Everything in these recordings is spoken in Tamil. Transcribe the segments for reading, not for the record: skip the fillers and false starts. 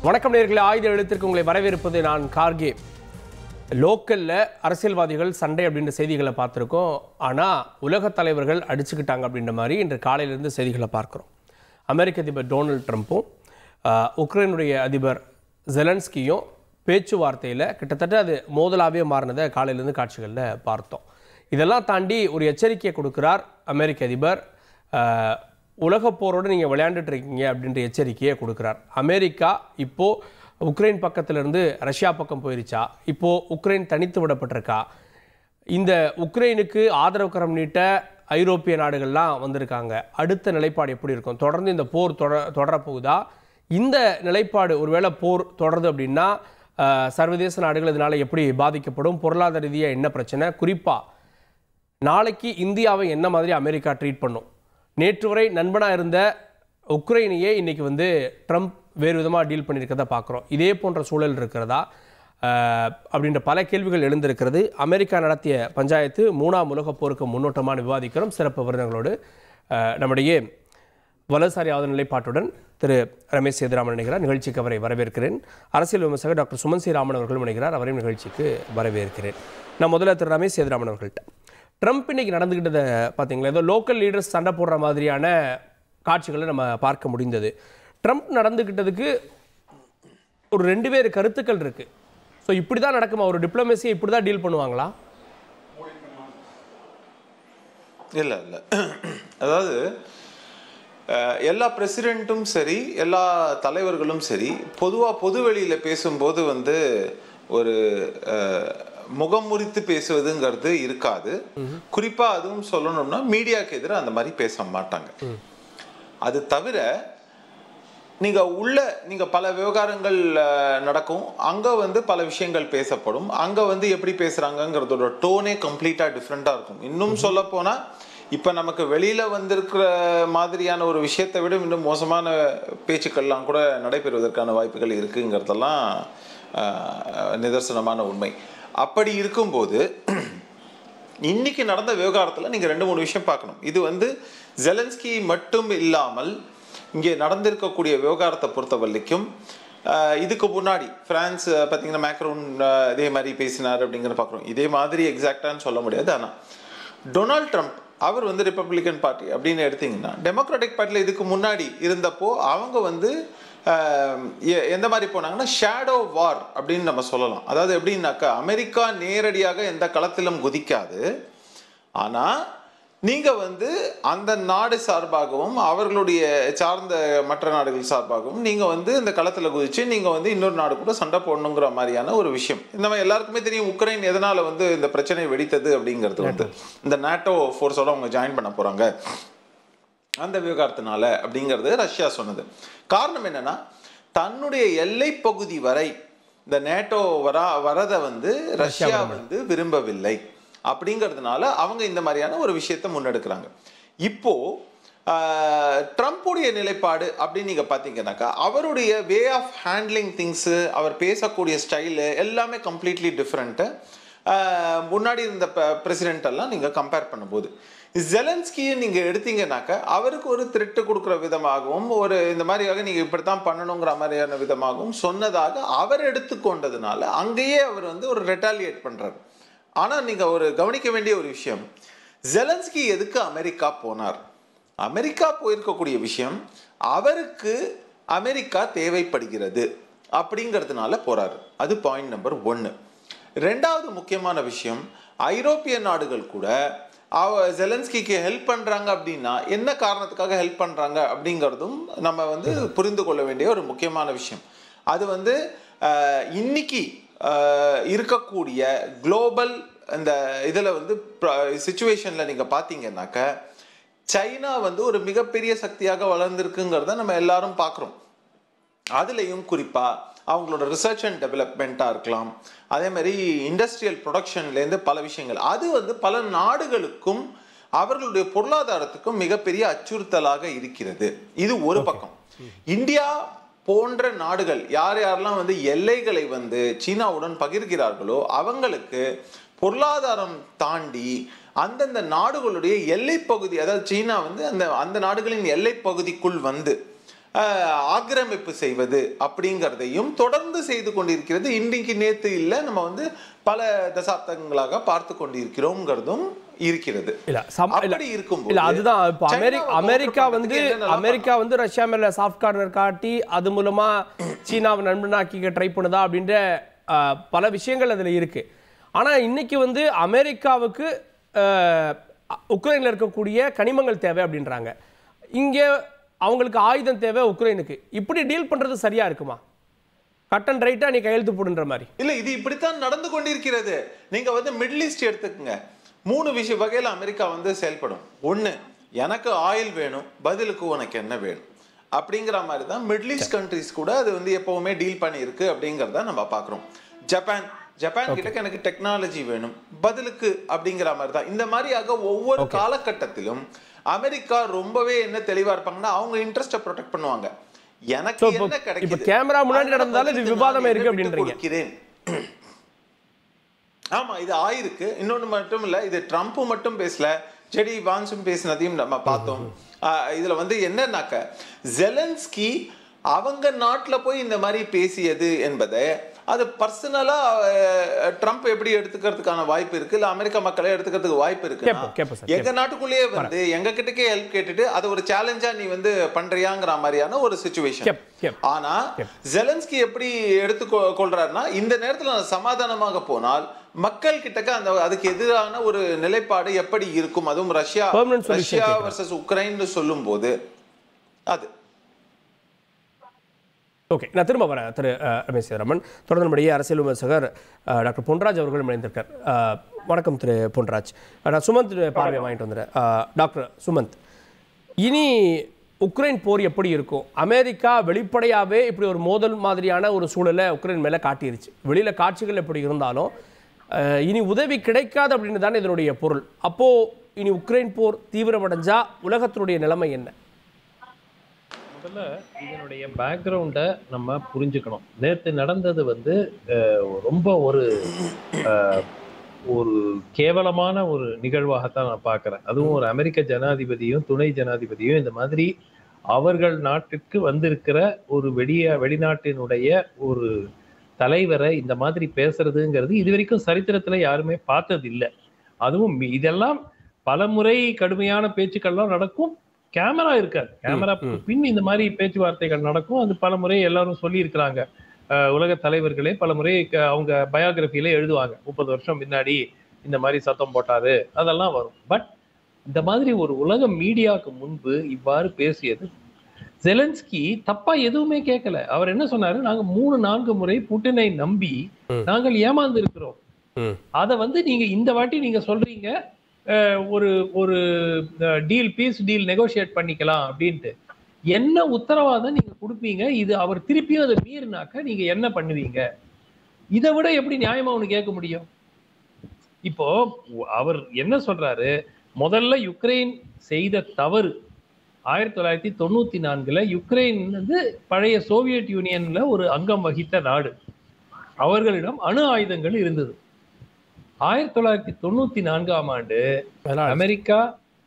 வணக்கம் நேயர்களே, ஆயுத எழுத்திற்கு உங்களை வரவேற்பது நான் கார்கே. லோக்கல்ல அரசியல்வாதிகள் சண்டை அப்படின்ற செய்திகளை பார்த்துருக்கோம். ஆனால் உலக தலைவர்கள் அடிச்சுக்கிட்டாங்க அப்படின்ற மாதிரி இன்று காலையிலிருந்து செய்திகளை பார்க்குறோம். அமெரிக்க அதிபர் டொனால்ட் ட்ரம்ப்பும் உக்ரைனுடைய அதிபர் ஜெலன்ஸ்கியும் பேச்சுவார்த்தையில் கிட்டத்தட்ட அது மோதலாகவே மாறினதை காலையிலேருந்து காட்சிகளில் பார்த்தோம். இதெல்லாம் தாண்டி ஒரு எச்சரிக்கையை கொடுக்குறார் அமெரிக்க அதிபர். உலக போரோடு நீங்கள் விளையாண்டுட்டு இருக்கீங்க அப்படின்ற எச்சரிக்கையை கொடுக்குறார். அமெரிக்கா இப்போது உக்ரைன் பக்கத்திலிருந்து ரஷ்யா பக்கம் போயிருச்சா? இப்போது உக்ரைன் தனித்து விடப்பட்டிருக்கா? இந்த உக்ரைனுக்கு ஆதரவு கரம் நீட்ட ஐரோப்பிய நாடுகள்லாம் வந்திருக்காங்க. அடுத்த நிலைப்பாடு எப்படி இருக்கும்? தொடர்ந்து இந்த போர் தொடரப்போகுதா? இந்த நிலைப்பாடு ஒருவேளை போர் தொடருது அப்படின்னா சர்வதேச நாடுகள் இதனால் எப்படி பாதிக்கப்படும்? பொருளாதார ரீதியாக என்ன பிரச்சனை? குறிப்பாக நாளைக்கு இந்தியாவை என்ன மாதிரி அமெரிக்கா ட்ரீட் பண்ணும்? நேற்று வரை நண்பனாக இருந்த உக்ரைனையே இன்றைக்கி ட்ரம்ப் வேறு விதமாக டீல் பண்ணியிருக்கிறத பார்க்குறோம். இதே போன்ற சூழல் இருக்கிறதா அப்படின்ற பல கேள்விகள் எழுந்திருக்கிறது. அமெரிக்கா நடத்திய பஞ்சாயத்து 3ஆம் உலகப் போருக்கு முன்னோட்டமான விவாதிக்கிறோம். சிறப்பு விருதுகளோடு நம்முடைய வலதுசாரி ஆதரவு நிலைப்பாட்டுடன் திரு ரமேஷ் சேதுராமன் இணைகிறார். நிகழ்ச்சிக்கு அவரை வரவேற்கிறேன். அரசியல் விமர்சகர் டாக்டர் சுமன் சி ராமன் அவர்களும் இணைகிறார். அவரையும் நிகழ்ச்சிக்கு வரவேற்கிறேன். நான் முதல்ல திரு ரமேஷ் சேதுராமன் அவர்கள்ட்ட, ட்ரம்ப் இன்னைக்கு நடந்துக்கிட்டதை பார்த்தீங்களா? ஏதோ லோக்கல் லீடர்ஸ் சண்டை போடுற மாதிரியான காட்சிகளை நம்ம பார்க்க முடிந்தது. ட்ரம்ப் நடந்துக்கிட்டதுக்கு ஒரு 2 பேர் கருத்துக்கள் இருக்கு. ஸோ இப்படி தான் நடக்குமா? ஒரு டிப்ளமேசியை இப்படி தான் டீல் பண்ணுவாங்களா? இல்லை இல்லை, அதாவது எல்லா பிரசிடெண்ட்டும் சரி, எல்லா தலைவர்களும் சரி, பொதுவாக பொதுவெளியில் பேசும்போது ஒரு முகம் முறித்து பேசுவதுங்கிறது இருக்காது. குறிப்பா அதுவும் சொல்லணும்னா மீடியாவுக்கு எதிராக அந்த மாதிரி பேச மாட்டாங்க. அது தவிர நீங்க பல விவகாரங்கள் நடக்கும், அங்க பல விஷயங்கள் பேசப்படும். அங்க எப்படி பேசுறாங்கிறதோட டோனே கம்ப்ளீட்டா டிஃப்ரெண்டா இருக்கும். இன்னும் சொல்ல போனா இப்ப நமக்கு வெளியில வந்திருக்கிற மாதிரியான ஒரு விஷயத்தை விட இன்னும் மோசமான பேச்சுக்கள்லாம் கூட நடைபெறுவதற்கான வாய்ப்புகள் இருக்குங்கிறதெல்லாம் நிதர்சனமான உண்மை. அப்படி இருக்கும்போது இன்னைக்கு நடந்த விவகாரத்தில் நீங்கள் 2-3 விஷயம் பார்க்கணும். இது ஜெலன்ஸ்கி மட்டும் இல்லாமல் இங்கே நடந்திருக்கக்கூடிய விவகாரத்தை பொறுத்த வரைக்கும் இதுக்கு முன்னாடி பிரான்ஸ் பார்த்தீங்கன்னா மேக்ரோன் இதே மாதிரி பேசினார் அப்படிங்கிற பார்க்குறோம். இதே மாதிரி எக்ஸாக்டான்னு சொல்ல முடியாது. ஆனால் டொனால்ட் ட்ரம்ப் அவர் ரிப்பப்ளிகன் பார்ட்டி அப்படின்னு எடுத்தீங்கன்னா, டெமோக்ராட்டிக் பார்ட்டியில் இதுக்கு முன்னாடி இருந்தப்போ அவங்க எந்த மாதிரி போனாங்கன்னா ஷேடோ வார் அப்படின்னு நம்ம சொல்லலாம். அதாவது எப்படின்னாக்கா, அமெரிக்கா நேரடியாக எந்த களத்திலும் குதிக்காது, ஆனா நீங்க அந்த நாடு சார்பாகவும் அவர்களுடைய சார்ந்த மற்ற நாடுகள் சார்பாகவும் நீங்க இந்த களத்துல குதிச்சு நீங்க இன்னொரு நாடு கூட சண்டை போடணுங்கிற மாதிரியான ஒரு விஷயம். நம்ம எல்லாருக்குமே தெரியும் உக்ரைன் எதனால இந்த பிரச்சனை வெடித்தது அப்படிங்கிறது. இந்த நேட்டோ ஃபோர்ஸோட அவங்க ஜாயின் பண்ண போறாங்க அந்த விவகாரத்தினால அப்படிங்கிறது ரஷ்யா சொன்னது. காரணம் என்னன்னா, தன்னுடைய எல்லை பகுதி வரை இந்த நேட்டோ வரதை ரஷ்யா விரும்பவில்லை. அப்படிங்கிறதுனால அவங்க இந்த மாதிரியான ஒரு விஷயத்தை முன்னெடுக்கிறாங்க. இப்போ ட்ரம்ப்புடைய நிலைப்பாடு அப்படின்னு நீங்க பாத்தீங்கன்னாக்கா, அவருடைய வே ஆஃப் ஹேண்ட்லிங் திங்ஸ், அவர் பேசக்கூடிய ஸ்டைலு எல்லாமே கம்ப்ளீட்லி டிஃப்ரெண்ட். முன்னாடி இருந்த பிரசிடென்ட் எல்லாம் நீங்க கம்பேர் பண்ணும்போது, ஜெலன்ஸ்கியை நீங்க எடுத்தீங்கன்னாக்கா அவருக்கு ஒரு த்ரெட்டு கொடுக்குற விதமாகவும் இந்த மாதிரியாக நீங்க இப்படித்தான் பண்ணணுங்கிற மாதிரியான விதமாகவும் சொன்னதாக அவர் எடுத்துக்கொண்டதுனால அங்கேயே அவர் ஒரு ரெட்டாலியேட் பண்றாரு. ஆனா நீங்க கவனிக்க வேண்டிய ஒரு விஷயம், ஜெலன்ஸ்கி எதுக்கு அமெரிக்கா போனார்? அமெரிக்கா போயிருக்கக்கூடிய விஷயம் அவருக்கு அமெரிக்கா தேவைப்படுகிறது அப்படிங்கிறதுனால போறாரு. அது பாயிண்ட் நம்பர் 1. 2வது முக்கியமான விஷயம், ஐரோப்பிய நாடுகள் கூட ஜெலன்ஸ்கிக்கு ஹெல்ப் பண்றாங்க அப்படின்னா என்ன காரணத்துக்காக ஹெல்ப் பண்றாங்க அப்படிங்கிறதும் நம்ம புரிந்து கொள்ள வேண்டிய ஒரு முக்கியமான விஷயம். அது இன்னைக்கு இருக்கக்கூடிய குளோபல் இந்த இதுல சிச்சுவேஷன்ல நீங்க பாத்தீங்கன்னாக்க, சைனா ஒரு மிகப்பெரிய சக்தியாக வளர்ந்திருக்குங்கிறத நம்ம எல்லாரும் பார்க்குறோம். அதுலேயும் குறிப்பா அவங்களோட ரிசர்ச் அண்ட் டெவலப்மெண்ட்டாக இருக்கலாம், அதே மாதிரி இண்டஸ்ட்ரியல் ப்ரொடக்ஷன்லேருந்து பல விஷயங்கள், அது பல நாடுகளுக்கும் அவர்களுடைய பொருளாதாரத்துக்கும் மிகப்பெரிய அச்சுறுத்தலாக இருக்கிறது. இது ஒரு பக்கம். இந்தியா போன்ற நாடுகள் யாரெல்லாம் எல்லைகளை சீனாவுடன் பகிர்கிறார்களோ அவங்களுக்கு பொருளாதாரம் தாண்டி அந்தந்த நாடுகளுடைய எல்லை பகுதி, அதாவது சீனா அந்த நாடுகளின் எல்லை பகுதிக்குள் ஆக்கிரமிப்பு செய்வது அப்படிங்கிறதையும் தொடர்ந்து செய்து கொண்டிருக்கிறது. இன்னைக்கு நேத்து இல்லை, நம்ம வந்து பல தசாப்தங்களாக பார்த்து கொண்டிருக்கிறோம்ங்கிறதும் இருக்கிறது. அப்படி இருக்கும்போது இல்ல அதுதான் இப்போ அமெரிக்கா வந்து ரஷ்யா மேல சாஃப்ட் கார்னர் காட்டி அது மூலமா சீனாவை நண்பனாக்கிக்க ட்ரை பண்ணுதா அப்படின்ற பல விஷயங்கள் அதுல இருக்கு. ஆனா இன்னைக்கு வந்து அமெரிக்காவுக்கு உக்ரைன்ல இருக்கக்கூடிய கனிமங்கள் தேவை அப்படின்றாங்க. இங்கே அவங்களுக்கு ஆயுதம் தேவை உக்ரைனுக்கு. இப்படி டீல் பண்றது சரியா இருக்குமா? கட் அண்ட் ரைட்டா நீ கையெழுத்து போடுன்ற மாதிரி இல்ல, இது இப்படித்தான் நடந்து கொண்டிருக்கிறது. நீங்க வந்து மிடில் ஈஸ்ட் எடுத்துக்கங்க. 3 வகையில அமெரிக்கா வந்து செயல்படும். ஒண்ணு, எனக்கு ஆயில் வேணும், பதிலுக்கு உனக்கு என்ன வேணும் அப்படிங்கிற மாதிரி தான் மிடில் ஈஸ்ட் கண்ட்ரிஸ் கூட அது வந்து எப்பவுமே டீல் பண்ணி இருக்கு அப்படிங்கிறத நம்ம பார்க்குறோம். ஜப்பான் கிட்ட எனக்கு டெக்னாலஜி வேணும், பதிலுக்கு அப்படிங்கிற மாதிரி தான். இந்த மாதிரியாக ஒவ்வொரு காலகட்டத்திலும் அமெரிக்கா ரொம்பவே என்ன தெளிவா இருப்பாங்கன்னா அவங்க இன்ட்ரெஸ்ட்டை ப்ரொடெக்ட் பண்ணுவாங்க. எனக்கு என்ன கிடைக்குது, இப்ப கேமரா முன்னாடி நடந்தாலும் இது விவாதம் இருக்கு அப்படின்றீங்க. ஆமா, இது ஆயிருக்கு. இன்னொன்னு மட்டும் இல்ல, இது ட்ரம்ப் மட்டும் பேசல, ஜெடி வான்ஸும் பேசினதையும் நம்ம பார்த்தோம். இதுல வந்து என்னன்னாக்க ஜெலன்ஸ்கி அவங்க நாட்டுல போய் இந்த மாதிரி பேசியது என்பதை அது பர்சனலா ட்ரம்ப் எப்படி எடுத்துக்கிறதுக்கான வாய்ப்பு இருக்கு, இல்ல அமெரிக்க மக்களே எடுத்துக்கிறதுக்கு வாய்ப்பு இருக்கு. எங்க நாட்டுக்குள்ளேயே வந்து எங்க கிட்டக்கே ஹெல்ப் கேட்டுட்டு அது ஒரு சேலஞ்சா நீ வந்து பண்றியாங்கிற மாதிரியான ஒரு சிச்சுவேஷன். ஆனா ஜெலன்ஸ்கி எப்படி எடுத்துக்கொள்றாருன்னா, இந்த நேரத்துல சமாதானமாக போனால் மக்கள் கிட்டக்க அந்த அதுக்கு எதிரான ஒரு நிலைப்பாடு எப்படி இருக்கும், அதுவும் ரஷ்யா வர்சஸ் உக்ரைன் சொல்லும் போது அது ஓகே. நான் திரும்ப வரேன் திரு ரமேஷ் சீதாராமன். தொடர்ந்து நம்முடைய அரசியல் விமர்சகர் டாக்டர் பொன்ராஜ் அவர்கள் இணைந்திருக்கார். வணக்கம் திரு பொன்ராஜ். நான் சுமந்த் பார்வை வாங்கிட்டு வந்துடுறேன். டாக்டர் சுமந்த், இனி உக்ரைன் போர் எப்படி இருக்கும்? அமெரிக்கா வெளிப்படையாகவே இப்படி ஒரு மோதல் மாதிரியான ஒரு சூழலை உக்ரைன் மேலே காட்டிருச்சு. வெளியில் காட்சிகள் எப்படி இருந்தாலும் இனி உதவி கிடைக்காது அப்படின்னு தானே இதனுடைய பொருள். அப்போது இனி உக்ரைன் போர் தீவிரமடைஞ்சா உலகத்தினுடைய நிலைமை என்ன? முதல்ல இதனுடைய பேக்ரவுண்டை நம்ம புரிஞ்சுக்கணும். நேற்று நடந்தது வந்து ரொம்ப ஒரு கேவலமான ஒரு நிகழ்வாகத்தான் நான் பார்க்குறேன். அதுவும் ஒரு அமெரிக்க ஜனாதிபதியும் துணை ஜனாதிபதியும் இந்த மாதிரி அவர்கள் நாட்டுக்கு வந்திருக்கிற ஒரு வெளிநாட்டினுடைய ஒரு தலைவரை இந்த மாதிரி பேசுறதுங்கிறது இது வரைக்கும் சரித்திரத்துல யாருமே பார்த்தது இல்லை. அதுவும் இதெல்லாம் பல முறை கடுமையான பேச்சுக்கள்லாம் நடக்கும், கேமரா இருக்காது, கேமரா பின் இந்த மாதிரி பேச்சுவார்த்தைகள் நடக்கும். அது பல முறை எல்லாரும் சொல்லி இருக்கிறாங்க. உலக தலைவர்களே பல முறை அவங்க பயோகிராஃபியில எழுதுவாங்க, 30 வருஷம் முன்னாடி இந்த மாதிரி சத்தம் போட்டாரு, அதெல்லாம் வரும். பட் இந்த மாதிரி ஒரு உலக மீடியாவுக்கு முன்பு இவ்வாறு பேசியது ஜெலன்ஸ்கி தப்பா எதுவுமே கேட்கல. அவர் என்ன சொன்னாரு, நாங்க 3-4 முறை புட்டினை நம்பி நாங்கள் ஏமாந்து இருக்கிறோம். அதை வந்து நீங்க இந்த வாட்டி நீங்க சொல்றீங்க ஒரு டீல், பீஸ் டீல் நெகோசியேட் பண்ணிக்கலாம் அப்படின்ட்டு. என்ன உத்தரவாதம் நீங்க கொடுப்பீங்க? இது அவர் திருப்பியும் அதை மீறினாக்க நீங்க என்ன பண்ணுவீங்க? இதை விட எப்படி நியாயமா அவனு கேட்க முடியும்? இப்போ அவர் என்ன சொல்றாரு, முதல்ல யுக்ரைன் செய்த தவறு 1994 யுக்ரைன் வந்து பழைய சோவியத் யூனியன்ல ஒரு அங்கம் வகித்த நாடு. அவர்களிடம் அணு ஆயுதங்கள் இருந்தது. 1994ஆம் ஆண்டு அமெரிக்கா,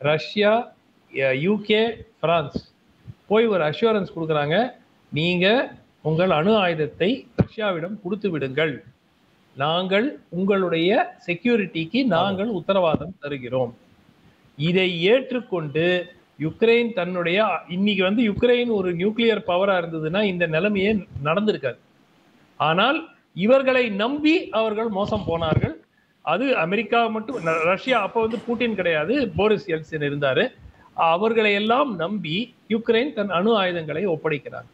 ரஷ்யா, யூகே, பிரான்ஸ் போய் ஒரு அஷூரன்ஸ் கொடுக்குறாங்க, நீங்க உங்கள் அணு ஆயுதத்தை ரஷ்யாவிடம் கொடுத்து விடுங்கள், நாங்கள் உங்களுடைய செக்யூரிட்டிக்கு நாங்கள் உத்தரவாதம் தருகிறோம். இதை ஏற்றுக்கொண்டு யுக்ரைன் தன்னுடைய இன்னைக்கு வந்து யுக்ரைன் ஒரு நியூக்ளியர் பவரா இருந்ததுன்னா இந்த நிலைமையே நடந்திருக்காது. ஆனால் இவர்களை நம்பி அவர்கள் மோசம் போனார்கள். அது அமெரிக்கா மட்டும், ரஷ்யா அப்போ வந்து புட்டின் கிடையாது, போரிஸ் எல்சின் இருந்தாரு. அவர்களை எல்லாம் நம்பி யுக்ரைன் தன் அணு ஆயுதங்களை ஒப்படைக்கிறார்.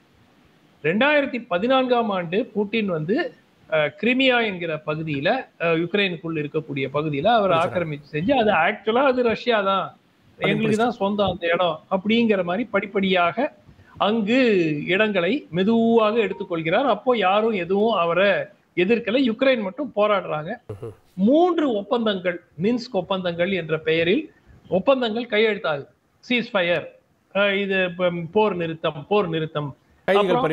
2014ஆம் ஆண்டு புட்டின் வந்து கிரிமியா என்கிற பகுதியில, யுக்ரைனுக்குள் இருக்கக்கூடிய பகுதியில அவர் ஆக்கிரமிப்பு செஞ்சு, அது ஆக்சுவலா அது ரஷ்யா தான், எங்களுக்கு தான் சொந்தம் அந்த இடம் அப்படிங்கிற மாதிரி படிப்படியாக அங்கு இடங்களை மெதுவாக எடுத்துக்கொள்கிறார். அப்போ யாரும் எதுவும் அவரை எதிர்க்கல, யுக்ரைன் மட்டும் போராடுறாங்க. 3 ஒப்பந்தங்கள், மின்ஸ்க் ஒப்பந்தங்கள் என்ற பெயரில் ஒப்பந்தங்கள் கையெழுத்தாகுது. சீஸ்ஃபயர், இது போர் நிறுத்தம், கைதிகள்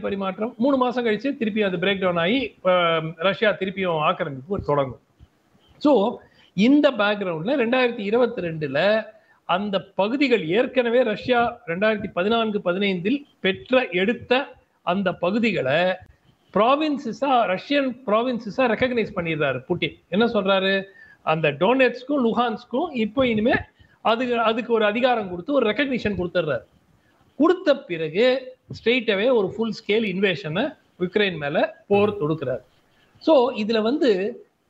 பரிமாற்றம். 3 மாசம் கழிச்சு திருப்பி அது பிரேக் டவுன் ஆகி ரஷ்யா திருப்பியும் ஆக்கிரமிப்பு தொடங்கும். ஸோ இந்த பேக்ரவுண்ட்ல 2022 அந்த பகுதிகள் ஏற்கனவே ரஷ்யா 2014-15 எடுத்த அந்த பகுதிகளை ரஷ்யன் ப்ராவின்சஸா ரெகக்னைஸ் பண்ணிடுறாரு புட்டின். என்ன சொல்றாரு, அந்த டோனெட்ஸ்க்கும் லுஹான்ஸ்க்கும் இப்போ இனிமே அதுக்கு ஒரு அதிகாரம் கொடுத்து ஒரு ரெகக்னிஷன் கொடுத்துட்றாரு. கொடுத்த பிறகு ஸ்ட்ரெயிட்டாவே ஒரு ஃபுல் ஸ்கேல் இன்வேஷனை யுக்ரைன் மேல போர் தொடுக்கிறார். ஸோ இதுல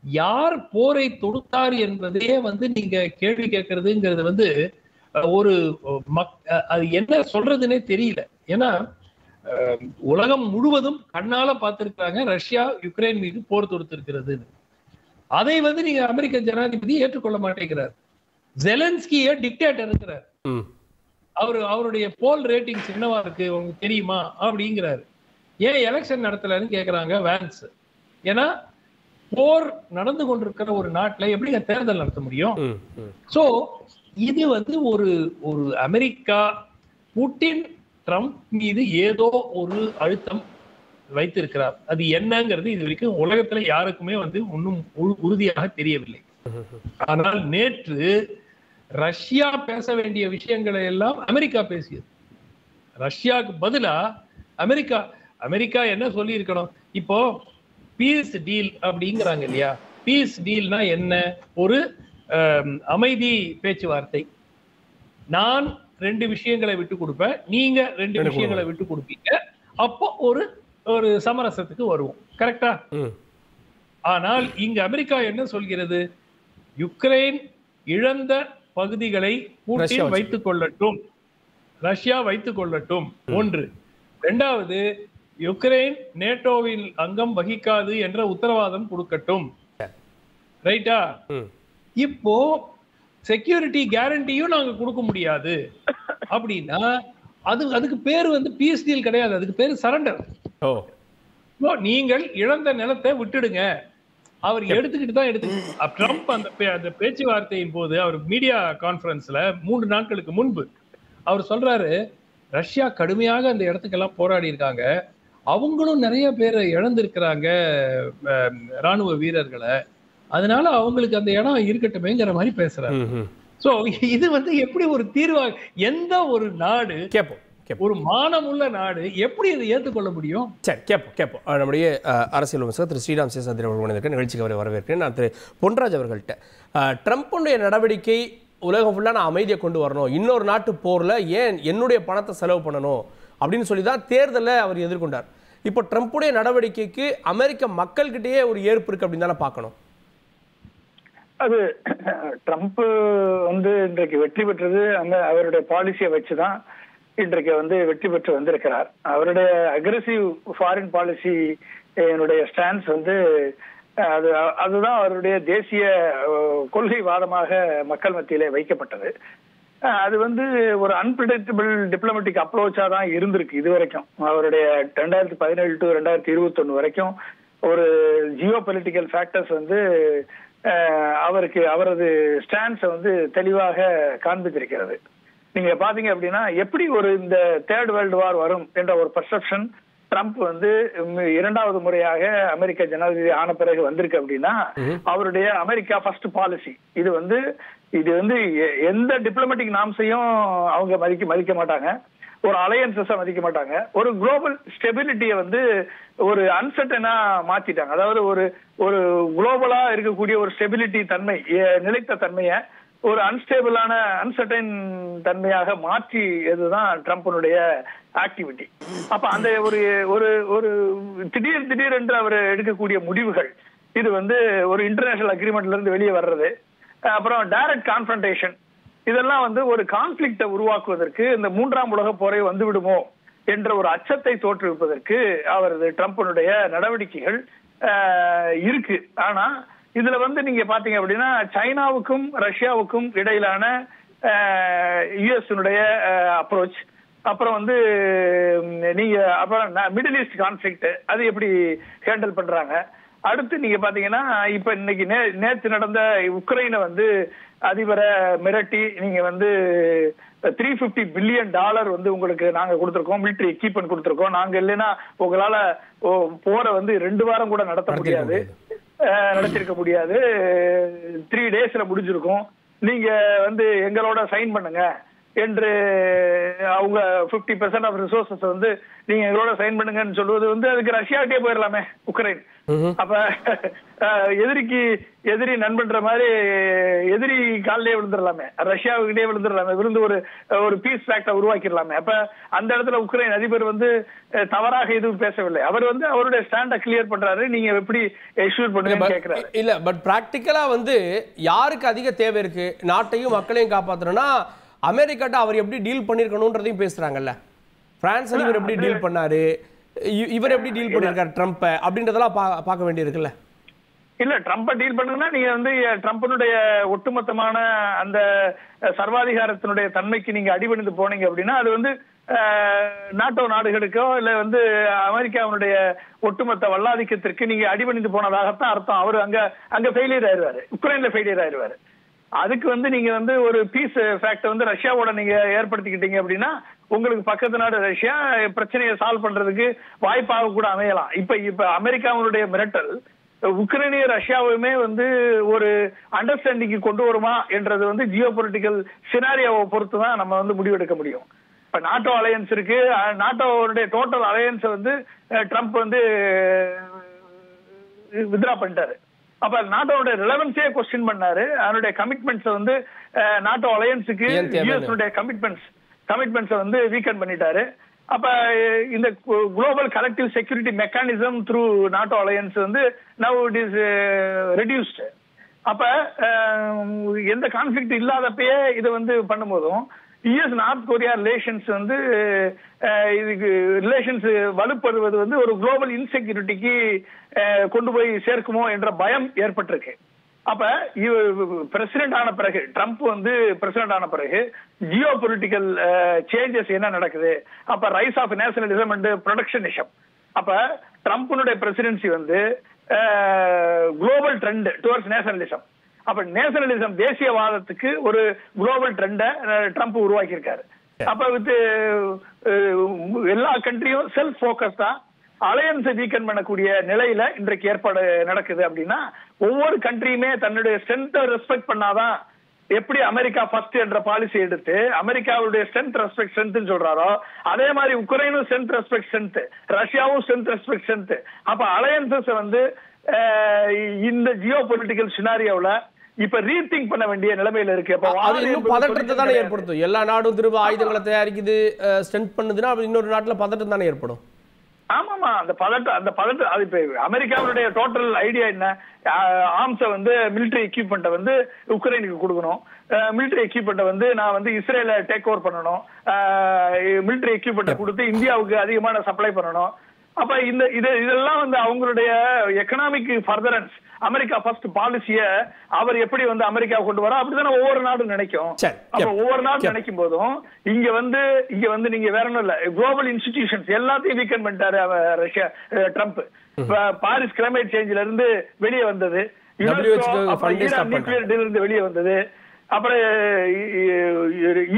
யார் போரை தொடுத்தார் என்பதையே நீங்க கேள்வி கேட்கறதுங்கிறது ஒரு அது என்ன சொல்றதுன்னே தெரியல. ஏன்னா உலகம் முழுவதும் கண்ணால பார்த்திருக்காங்க ரஷ்யா யுக்ரைன் மீது போர் தொடுத்திருக்கிறது. அதை நீங்க அமெரிக்க ஜனாதிபதி ஏற்றுக்கொள்ள மாட்டேங்கிறார். ஜெலன்ஸ்கியே டிக்டேட்டர் இருக்கிறார். அவருடைய போல் ரேட்டிங்ஸ் என்னவா இருக்கு உங்களுக்கு தெரியுமா அப்படிங்கிறாரு. ஏன் எலெக்ஷன் நடத்தலன்னு கேக்குறாங்க வான்ஸ். ஏன்னா போர் நடந்து கொண்டிருக்கிற ஒரு நாட்டுல எப்படிங்க தேர்தல் நடத்த முடியும்? சோ இது ஒரு ஒரு அமெரிக்கா புட்டின் ட்ரம்ப் மீது ஏதோ ஒரு அழுத்தம் வைத்திருக்கிறார். அது என்னங்கிறது இது வரைக்கும் உலகத்துல யாருக்குமே ஒன்னும் உறுதியாக தெரியவில்லை. ஆனால் நேற்று ரஷ்யா பேச வேண்டிய விஷயங்களை எல்லாம் அமெரிக்கா பேசியது. ரஷ்யாவுக்கு பதிலா அமெரிக்கா என்ன சொல்லி இருக்கணும்? இப்போ பீஸ் டீல் அப்படிங்கிறாங்க இல்லையா? பீஸ் டீல்னா என்ன? ஒரு அமைதி பேச்சுவார்த்தை. நான் 2 விஷயங்களை விட்டு கொடுப்பேன், நீங்க 2 விஷயங்களை விட்டு கொடுப்பீங்க, அப்போ ஒரு சமரசத்துக்கு வருவோம். கரெக்டா? ஆனால் இங்க அமெரிக்கா என்ன சொல்கிறது? யுக்ரைன் இழந்த பகுதிகளை புட்டின் வைத்துக் கொள்ளட்டும், ரஷ்யா வைத்துக் கொள்ளட்டும். ஒன்று. இரண்டாவது, யுக்ரைன் நேட்டோவில் அங்கம் வகிக்காது என்ற உத்தரவாதம் கொடுக்கட்டும். ரைட்டா? இப்போ செக்யூரிட்டி கேரண்டியும் நாங்க கொடுக்க முடியாது அப்படின்னா அதுக்கு பேரு பீஸ் டீல் கிடையாது, அதுக்கு பேரு சரண்டர். நீங்கள் இழந்த நிலத்தை விட்டுடுங்க. அவர் எடுத்துக்கிட்டு தான் ட்ரம்ப் அந்த பேச்சுவார்த்தையின் போது அவர் மீடியா கான்பரன்ஸ்ல 3 நாட்களுக்கு முன்பு அவர் சொல்றாரு, ரஷ்யா கடுமையாக அந்த இடத்துக்கெல்லாம் போராடி இருக்காங்க, அவங்களும் நிறைய பேர் இழந்திருக்கிறாங்க ராணுவ வீரர்களை, அதனால அவங்களுக்கு அந்த இடம் இருக்கட்டுமேங்கிற மாதிரி பேசுறாரு. சோ இது எப்படி ஒரு தீர்வா? எந்த ஒரு நாடு, ஒரு மானமுள்ள நாடு எப்படி இதை ஏற்றுக்கொள்ள முடியும்? சரி, கேட்போம். நம்முடைய அரசியல் விமர்சகர் திரு ஸ்ரீராம் சேஷாத்ரி அவர்கள் நிகழ்ச்சிக்கு அவரை வரவேற்கிறேன். நான் திரு பொன்ராஜ் அவர்கள்ட்ட, ட்ரம்ப்புடைய நடவடிக்கை உலகம் ஃபுல்லாக நான் அமைதியை கொண்டு வரணும், இன்னொரு நாட்டு போரில் ஏன் என்னுடைய பணத்தை செலவு பண்ணணும் அப்படின்னு சொல்லி தான் தேர்தலை அவர் எதிர்கொண்டார். இப்போ ட்ரம்ப்புடைய நடவடிக்கைக்கு அமெரிக்க மக்கள்கிட்டயே ஒரு ஏற்பு இருக்கு அப்படின்னு தானே பார்க்கணும். அது ட்ரம்ப் இன்றைக்கு வெற்றி பெற்றது அவருடைய பாலிசியை வச்சுதான் இன்றைக்கு வெற்றி பெற்று வந்திருக்கிறார். அவருடைய அக்ரெசிவ் ஃபாரின் பாலிசி ஸ்டான்ஸ் அதுதான் அவருடைய தேசிய கொள்கைவாதமாக மக்கள் மத்தியிலே வைக்கப்பட்டது. அது ஒரு அன்பிரடிக்டபிள் டிப்ளமேட்டிக் அப்ரோச்சா தான் இருந்திருக்கு இது வரைக்கும். அவருடைய 2017 to 2021 வரைக்கும் ஒரு ஜியோ பொலிட்டிக்கல் ஃபேக்டர்ஸ் அவரது ஸ்டான்ஸை தெளிவாக காண்பித்திருக்கிறது. நீங்க பாத்தீங்க அப்படின்னா எப்படி இந்த தேர்ட் வேர்ல்டு வார் வரும் என்ற ஒரு பர்செப்ஷன் ட்ரம்ப் 2வது முறையாக அமெரிக்க ஜனாதிபதி ஆன பிறகு வந்திருக்கு அப்படின்னா அவருடைய அமெரிக்கா ஃபர்ஸ்ட் பாலிசி இது எந்த டிப்ளமேட்டிக் நாம்ஸையும் அவங்க மதிக்க மாட்டாங்க, ஒரு அலையன்சஸை மதிக்க மாட்டாங்க, ஒரு குளோபல் ஸ்டெபிலிட்டியை ஒரு அன்சர்டனா மாத்திட்டாங்க. அதாவது ஒரு குளோபலா இருக்கக்கூடிய ஒரு ஸ்டெபிலிட்டி தன்மை, நிலைத்த தன்மையை ஒரு அன்ஸ்டேபிளான அன்சர்டைன் தன்மையாக மாற்றியதுதான் ட்ரம்பினுடைய ஆக்டிவிட்டி. அப்ப அந்த ஒரு திடீர் என்று அவர் எடுக்கக்கூடிய முடிவுகள், இது ஒரு இன்டர்நேஷனல் அக்ரிமெண்ட்ல இருந்து வெளியே வர்றது, அப்புறம் டைரக்ட் கான்ஃபரன்டேஷன், இதெல்லாம் ஒரு கான்ஃபிளிக்டை உருவாக்குவதற்கு, இந்த 3ஆம் உலக போரை விடுமோ என்ற ஒரு அச்சத்தை தோற்றுவிப்பதற்கு அவரது ட்ரம்பினுடைய நடவடிக்கைகள் இருக்கு. ஆனா இதுல நீங்க பாத்தீங்க அப்படின்னா சைனாவுக்கும் ரஷ்யாவுக்கும் இடையிலான யுஎஸ்னுடைய அப்ரோச், அப்புறம் நீங்க அப்புறம் மிடில் ஈஸ்ட் கான்ஃபிளிக்ட் அது எப்படி ஹேண்டில் பண்றாங்க. அடுத்து நீங்க பாத்தீங்கன்னா இப்ப இன்னைக்கு நேற்று நடந்த உக்ரைனை அதிபரை மிரட்டி நீங்க $350 பில்லியன் உங்களுக்கு நாங்க கொடுத்திருக்கோம், மிலிட்டரி எக்யூப்மெண்ட் கொடுத்திருக்கோம், நாங்க இல்லைன்னா உங்களால போரை 2 வாரம் கூட நடத்திருக்க முடியாது, 3 daysல முடிஞ்சிருக்கும், நீங்க வந்து எங்களோட சைன் பண்ணுங்க என்று அவங்க 50% ஆஃப் ரிசோர்சஸ் வந்து நீங்க எங்களோட சைன் பண்ணுங்கன்னு சொல்லுவது வந்து அதுக்கு ரஷ்யாட்டே போயிடலாமே உக்ரைன். அப்ப எதிரி நண்பன்ற மாதிரி எதிரி காலிலே விழுந்துடலாமே, ரஷ்யாவுக்கிட்டே விழுந்துடலாமே, விழுந்து ஒரு பீஸ் ஃபேக்டை உருவாக்கிடலாமே. அப்ப அந்த இடத்துல உக்ரைன் அதிபர் வந்து தவறாக எதுவும் பேசவில்லை. அவர் வந்து அவருடைய ஸ்டாண்டை கிளியர் பண்றாரு, நீங்க எப்படி எஷ்யூர் பண்ணுங்க கேட்கிறாரு. இல்ல பட் பிராக்டிக்கலா வந்து யாருக்கு அதிக தேவை இருக்கு, நாட்டையும் மக்களையும் காப்பாற்றணும்னா அமெரிக்காட்ட அவர் எப்படி டீல் பண்ணிருக்கணும்ன்றதையும் பேசுறாங்கல்ல. பிரான்ஸ் அதிபர் எப்படி டீல் பண்ணாரு, இவர் எப்படி டீல் பண்ணிருக்காரு ட்ரம்ப் அப்படின்றதெல்லாம் பார்க்க வேண்டியிருக்குல்ல. இல்ல ட்ரம்ப்பை டீல் பண்ணுங்கன்னா நீங்க வந்து ட்ரம்பினுடைய ஒட்டுமொத்தமான அந்த சர்வாதிகாரத்தினுடைய தன்மைக்கு நீங்க அடிபணிந்து போனீங்க அப்படின்னா அது வந்து நாட்டோ நாடுகளுக்கோ இல்ல வந்து அமெரிக்காவுடைய ஒட்டுமொத்த வல்லாதிக்கத்திற்கு நீங்க அடிபணிந்து போனதாகத்தான் அர்த்தம். அவர் அங்க ஃபெயிலியர் ஆயிடுவாரு, உக்ரைன்ல ஃபெயிலியர் ஆயிடுவாரு. அதுக்கு வந்து நீங்க வந்து ஒரு பீஸ் ஃபேக்டர் வந்து ரஷ்யாவோட நீங்க ஏற்படுத்திக்கிட்டீங்க அப்படின்னா உங்களுக்கு பக்கத்து நாடு ரஷ்யா பிரச்சனையை சால்வ் பண்றதுக்கு வாய்ப்பாக கூட அமையலாம். இப்ப அமெரிக்காவுடைய மிரட்டல் உக்ரைனிய ரஷ்யாவுமே வந்து ஒரு அண்டர்ஸ்டாண்டிங் கொண்டு வருமா என்றது வந்து ஜியோ பொலிட்டிக்கல் சினாரியோவை பொறுத்து தான் நம்ம வந்து முடிவெடுக்க முடியும். இப்ப நாட்டோ அலையன்ஸ் இருக்கு, நாட்டோவுடைய டோட்டல் அலையன்ஸை வந்து ட்ரம்ப் வந்து வித்ரா பண்ணிட்டாரு. அப்ப நாட்டோட ரிலவன்ஸே கொஸ்டின் பண்ணாரு, அதனுடைய கமிட்மெண்ட்ஸ் வந்து நாட்டோ அலையன்ஸுக்கு யுஎஸ் கமிட்மெண்ட்ஸ் வந்து வீக்கன் பண்ணிட்டாரு. அப்ப இந்த global collective security mechanism through NATO alliance வந்து நவ் இட் இஸ் ரெடியூஸ்ட். அப்ப எந்த கான்ஃபிளிக்ட் இல்லாதப்பயே இதை வந்து பண்ணும்போதும் யுஎஸ் நார்த் கொரியா ரிலேஷன்ஸ் வந்து இதுக்கு ரிலேஷன்ஸ் வலுப்படுவது வந்து ஒரு குளோபல் இன்செக்யூரிட்டிக்கு கொண்டு போய் சேர்க்குமோ என்ற பயம் ஏற்பட்டிருக்கு. அப்ப பிரசிடென்ட் ஆன பிறகு ட்ரம்ப் வந்து பிரசிடென்ட் ஆன பிறகு ஜியோ பொலிட்டிக்கல் சேஞ்சஸ் என்ன நடக்குது, அப்ப ரைஸ் ஆஃப் நேஷனலிசம் அண்ட் ப்ரொடக்ஷனிசம். அப்ப ட்ரம்ப்னுடைய பிரசிடென்சி வந்து குளோபல் ட்ரெண்ட் டுவர்ட்ஸ் நேஷனலிசம். அப்ப நேஷனலிசம் தேசியவாதத்துக்கு ஒரு குளோபல் ட்ரெண்டை ட்ரம்ப் உருவாக்கி இருக்காரு. அப்ப வித் எல்லா கண்ட்ரியும் செல்ஃப் போக்கஸ்டா அலையன்ஸை வீக்கன் பண்ணக்கூடிய நிலையில இன்றைக்கு ஏற்பாடு நடக்குது. அப்படின்னா ஒவ்வொரு கண்ட்ரியுமே தன்னுடைய ஸ்ட்ரென்த்தை ரெஸ்பெக்ட் பண்ணாதான் எப்படி அமெரிக்கா ஃபர்ஸ்ட் என்ற பாலிசி எடுத்து அமெரிக்காவுடைய ஸ்ட்ரென்த் ரெஸ்பெக்ட் ஸ்ட்ரென்த் சொல்றாரோ அதே மாதிரி உக்ரைனும் ஸ்ட்ரென்த் ரெஸ்பெக்ட் ஸ்ட்ரென்த், ரஷ்யாவும் ஸ்ட்ரென்த் ரெஸ்பெக்ட் ஸ்ட்ரென்த். அப்ப அலையன்சஸ் வந்து இந்த ஜியோ பொலிட்டிக்கல் சினாரியோல இப்ப ரீதிங்க் பண்ண வேண்டிய நிலைமையில இருக்கு. பதற்றத்தை தானே ஏற்படுத்தும். எல்லா நாடும் திரும்ப ஆயுதங்களை தயாரிக்குது, ஸ்ட்ரென்த் பண்ணுதுன்னா இன்னொரு நாட்டுல பதட்டம் தானே ஏற்படும். ஆமாமா, அந்த பதட்டம் அது இப்ப அமெரிக்காவுடைய டோட்டல் ஐடியா என்ன, ஆர்ம்ஸை வந்து மிலிட்டரி எக்யூப்மெண்ட்டை வந்து உக்ரைனுக்கு கொடுக்கணும், மிலிட்டரி எக்யூப்மெண்ட்டை வந்து நான் வந்து இஸ்ரேலை டேக் ஓவர் பண்ணணும், மிலிட்டரி எக்யூப்மெண்ட்டை கொடுத்து இந்தியாவுக்கு அதிகமான சப்ளை பண்ணணும். அப்ப இதெல்லாம் வந்து அவங்களுடைய எக்கனாமிக் ஃபர்தரன்ஸ், அமெரிக்கா ஃபர்ஸ்ட் பாலிசிய அவர் எப்படி வந்து அமெரிக்கா கொண்டு வர அப்படித்தானே ஒவ்வொரு நாடும் நினைக்கும். அப்ப ஒவ்வொரு நாடும் நினைக்கும் போதும் இங்க வந்து நீங்க வேற ஒன்றும் இல்ல, குளோபல் இன்ஸ்டிடியூஷன்ஸ் எல்லாத்தையும் வீக்கன் பண்ணிட்டாரு ரஷ்யா ட்ரம்ப். பாரிஸ் கிளைமேட் சேஞ்சில இருந்து வெளியே வந்தது, நியூக்ளியர் டீல் இருந்து வெளியே வந்தது, அப்புறம்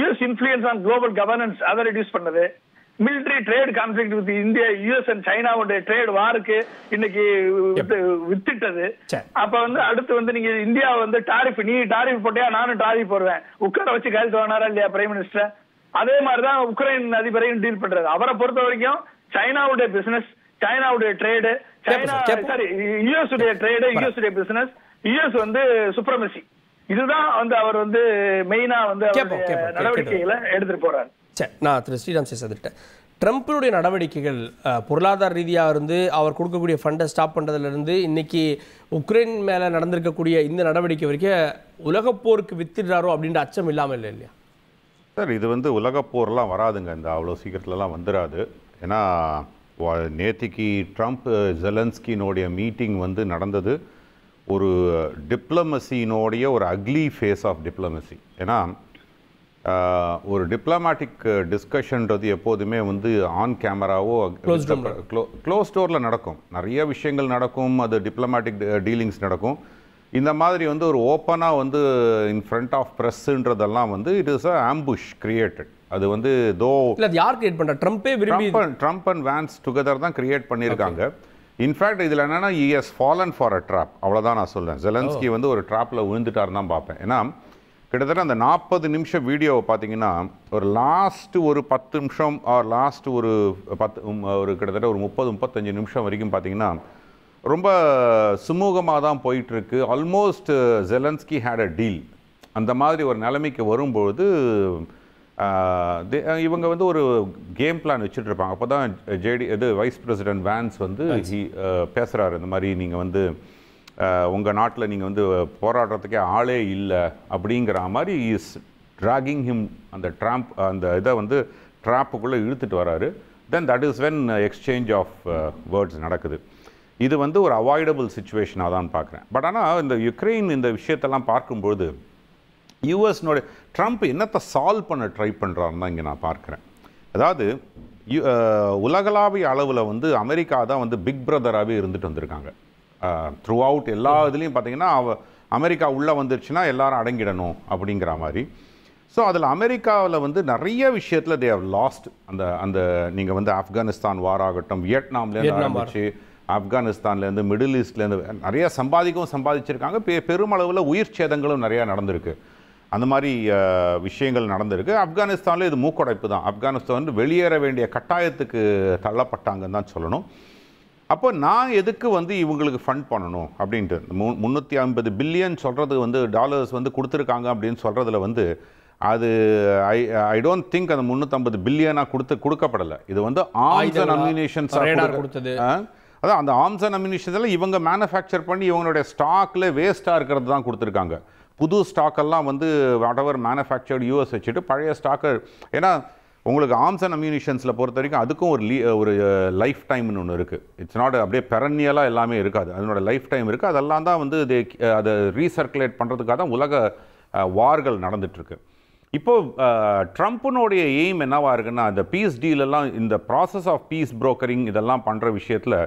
US influence on global governance அதை ரெடியூஸ் பண்ணது, military trade conflict with India, US and சைனாவுடைய ட்ரேட் வாருக்கு இன்னைக்கு வித்துட்டது. அப்ப வந்து அடுத்து வந்து நீங்க இந்தியா வந்து டாரிஃப், நீ டாரிஃப் போட்டியா நானும் டாரிஃப் போடுவேன், உட்கார வச்சு கையெழுத்து வாங்கினாரா இல்லையா பிரைம் மினிஸ்டர்? அதே மாதிரிதான் உக்ரைன் அதிபரையும் டீல் பண்றது. அவரை பொறுத்த வரைக்கும் சைனாவுடைய பிசினஸ், சைனாவுடைய ட்ரேடு, யுஎஸ் உடைய ட்ரேடு, யுஎஸ் உடைய பிசினஸ், யுஎஸ் வந்து சுப்ரமசி, இதுதான் வந்து அவர் வந்து மெயினா வந்து நடவடிக்கைகளை எடுத்துட்டு போறாரு. சரி, நான் திரு ஸ்ரீராம் சேஷாதிரிட்டேன். ட்ரம்ப்பினுடைய நடவடிக்கைகள் பொருளாதார ரீதியாக இருந்து அவர் கொடுக்கக்கூடிய ஃபண்டை ஸ்டாப் பண்ணுறதுலேருந்து இன்னைக்கு உக்ரைன் மேலே நடந்திருக்கக்கூடிய இந்த நடவடிக்கை வரைக்கும் உலகப்போருக்கு வித்துடுறாரோ அப்படின்ற அச்சம் இல்லாமல் இல்லை இல்லையா சார்? இது வந்து உலகப்போர்லாம் வராதுங்க, இந்த அவ்வளோ சீக்கிரத்துலலாம் வந்துடாது. ஏன்னா நேத்திக்கு ட்ரம்ப் ஜெலன்ஸ்கினுடைய மீட்டிங் வந்து நடந்தது ஒரு டிப்ளமசியினுடைய ஒரு அக்லி ஃபேஸ் ஆஃப் டிப்ளமசி. ஏன்னா ஒரு டிப்ளமேட்டிக் டிஸ்கஷன்றது எப்போதுமே வந்து ஆன் கேமராவோ க்ளோஸ் டோரில் நடக்கும், நிறைய விஷயங்கள் நடக்கும், அது டிப்ளமேட்டிக் டீலிங்ஸ் நடக்கும். இந்த மாதிரி வந்து ஒரு ஓப்பனாக வந்து இன் ஃப்ரண்ட் ஆஃப் ப்ரெஸ்ஸுன்றதெல்லாம் வந்து it is a ambush created. அது வந்து யார் கிரியேட் பண்ணுறா? ட்ரம்ப் அண்ட் வான்ஸ் டுகெதர் தான் கிரியேட் பண்ணியிருக்காங்க. இன்ஃபேக்ட் இதில் என்னென்னா he has fallen for a trap, அவ்வளோதான் நான் சொல்லுவேன். ஜெலன்ஸ்கி வந்து ஒரு ட்ராப்பில் விழுந்துட்டாருன்னு தான் பார்ப்பேன். ஏன்னா கிட்டத்தட்ட அந்த 40 நிமிஷம் வீடியோவை பார்த்தீங்கன்னா ஒரு லாஸ்ட்டு ஒரு 10 நிமிஷம் லாஸ்ட் ஒரு கிட்டத்தட்ட ஒரு 30-35 நிமிஷம் வரைக்கும் பார்த்தீங்கன்னா ரொம்ப சுமூகமாக தான் போயிட்டுருக்கு. Almost Zelensky had a deal அந்த மாதிரி ஒரு நிலைமைக்கு வரும்பொழுது இவங்க வந்து ஒரு கேம் பிளான் வச்சுட்டு இருப்பாங்க. அப்போ தான் வைஸ் பிரசிடென்ட் வேன்ஸ் வந்து பேசுகிறாரு, இந்த மாதிரி நீங்கள் வந்து உங்கள் நாட்டில் நீங்கள் வந்து போராடுறதுக்கே ஆளே இல்லை அப்படிங்கிற மாதிரி இஸ் ட்ராகிங் ஹிம் அந்த இதை வந்து ட்ராப்புக்குள்ளே இழுத்துட்டு வராரு. Then that is when exchange of words நடக்குது. இது வந்து ஒரு அவாய்டபுள் சுச்சுவேஷனாக தான் பார்க்குறேன். பட் ஆனால் இந்த யுக்ரைன் இந்த விஷயத்தெல்லாம் பார்க்கும்பொழுது யூஎஸ்னோட ட்ரம்ப் என்னத்தை சால்வ் பண்ண ட்ரை பண்ணுறாருன்னு தான் இங்கே நான் பார்க்குறேன். அதாவது உலகளாவிய அளவில் வந்து அமெரிக்கா தான் வந்து பிக் பிரதராகவே இருந்துட்டு வந்திருக்காங்க. த்ரூ அவுட் எல்லா இதுலேயும் பார்த்தீங்கன்னா அமெரிக்கா உள்ளே வந்துருச்சுன்னா எல்லாரும் அடங்கிடணும் அப்படிங்கிற மாதிரி. ஸோ அதில் அமெரிக்காவில் வந்து நிறைய விஷயத்தில் தே ஹவ் லாஸ்ட். அந்த நீங்கள் வந்து ஆப்கானிஸ்தான் வார் ஆகட்டும், வியட்நாம்லேருந்து ஆரம்பிச்சு ஆப்கானிஸ்தான்லேருந்து மிடில் ஈஸ்ட்லேருந்து நிறைய சம்பாதிச்சிருக்காங்க. பெருமளவில் உயிர் சேதங்களும் நிறையா நடந்திருக்கு. அந்த மாதிரி விஷயங்கள் நடந்திருக்கு. ஆப்கானிஸ்தானில் இது மூக்கடைப்பு தான். ஆப்கானிஸ்தான் வந்து வெளியேற வேண்டிய கட்டாயத்துக்கு தள்ளப்பட்டாங்கன்னு தான் சொல்லணும். அப்போ நான் எதுக்கு வந்து இவங்களுக்கு ஃபண்ட் பண்ணணும் அப்படின்ட்டு 350 பில்லியன் சொல்கிறது வந்து டாலர்ஸ் வந்து கொடுத்துருக்காங்க அப்படின்னு சொல்கிறதுல வந்து அது ஐ டோன்ட் திங்க் அந்த 350 பில்லியனாக கொடுக்கப்படலை. இது வந்து ஆர்ம்ஸ் அண்ட் அம்யூனிஷன்ஸ் கொடுத்தது. அதான் அந்த ஆர்ம்ஸ் அண்ட் அம்யூனிஷன்ஸில் இவங்க மேனுஃபேக்சர் பண்ணி இவங்களுடைய ஸ்டாக்கில் வேஸ்ட்டாக இருக்கிறது தான் கொடுத்துருக்காங்க. புது ஸ்டாக்கெல்லாம் வந்து வாட் எவர் மேனுஃபேக்சர்டு யூஎஸ் வச்சுட்டு பழைய ஸ்டாக்கு, ஏன்னா உங்களுக்கு ஆர்ம்ஸ் அண்ட் அம்யூனிஷன்ஸில் பொறுத்த வரைக்கும் அதுக்கும் ஒரு லைஃப் டைம்னு ஒன்று இருக்குது. இட்ஸ் நாட் அப்படியே பெரனியலாக எல்லாமே இருக்காது, அதனோட லைஃப் டைம் இருக்குது. அதெல்லாம் தான் வந்து அதை ரீசர்க்குலேட் பண்ணுறதுக்காக தான் உலக வார்கள் நடந்துகிட்ருக்கு. இப்போது ட்ரம்ப்பினுடைய எய்ம் என்னவாக இருக்குன்னா, இந்த பீஸ் டீலெல்லாம் இந்த ப்ராசஸ் ஆஃப் பீஸ் புரோக்கரிங் இதெல்லாம் பண்ணுற விஷயத்தில்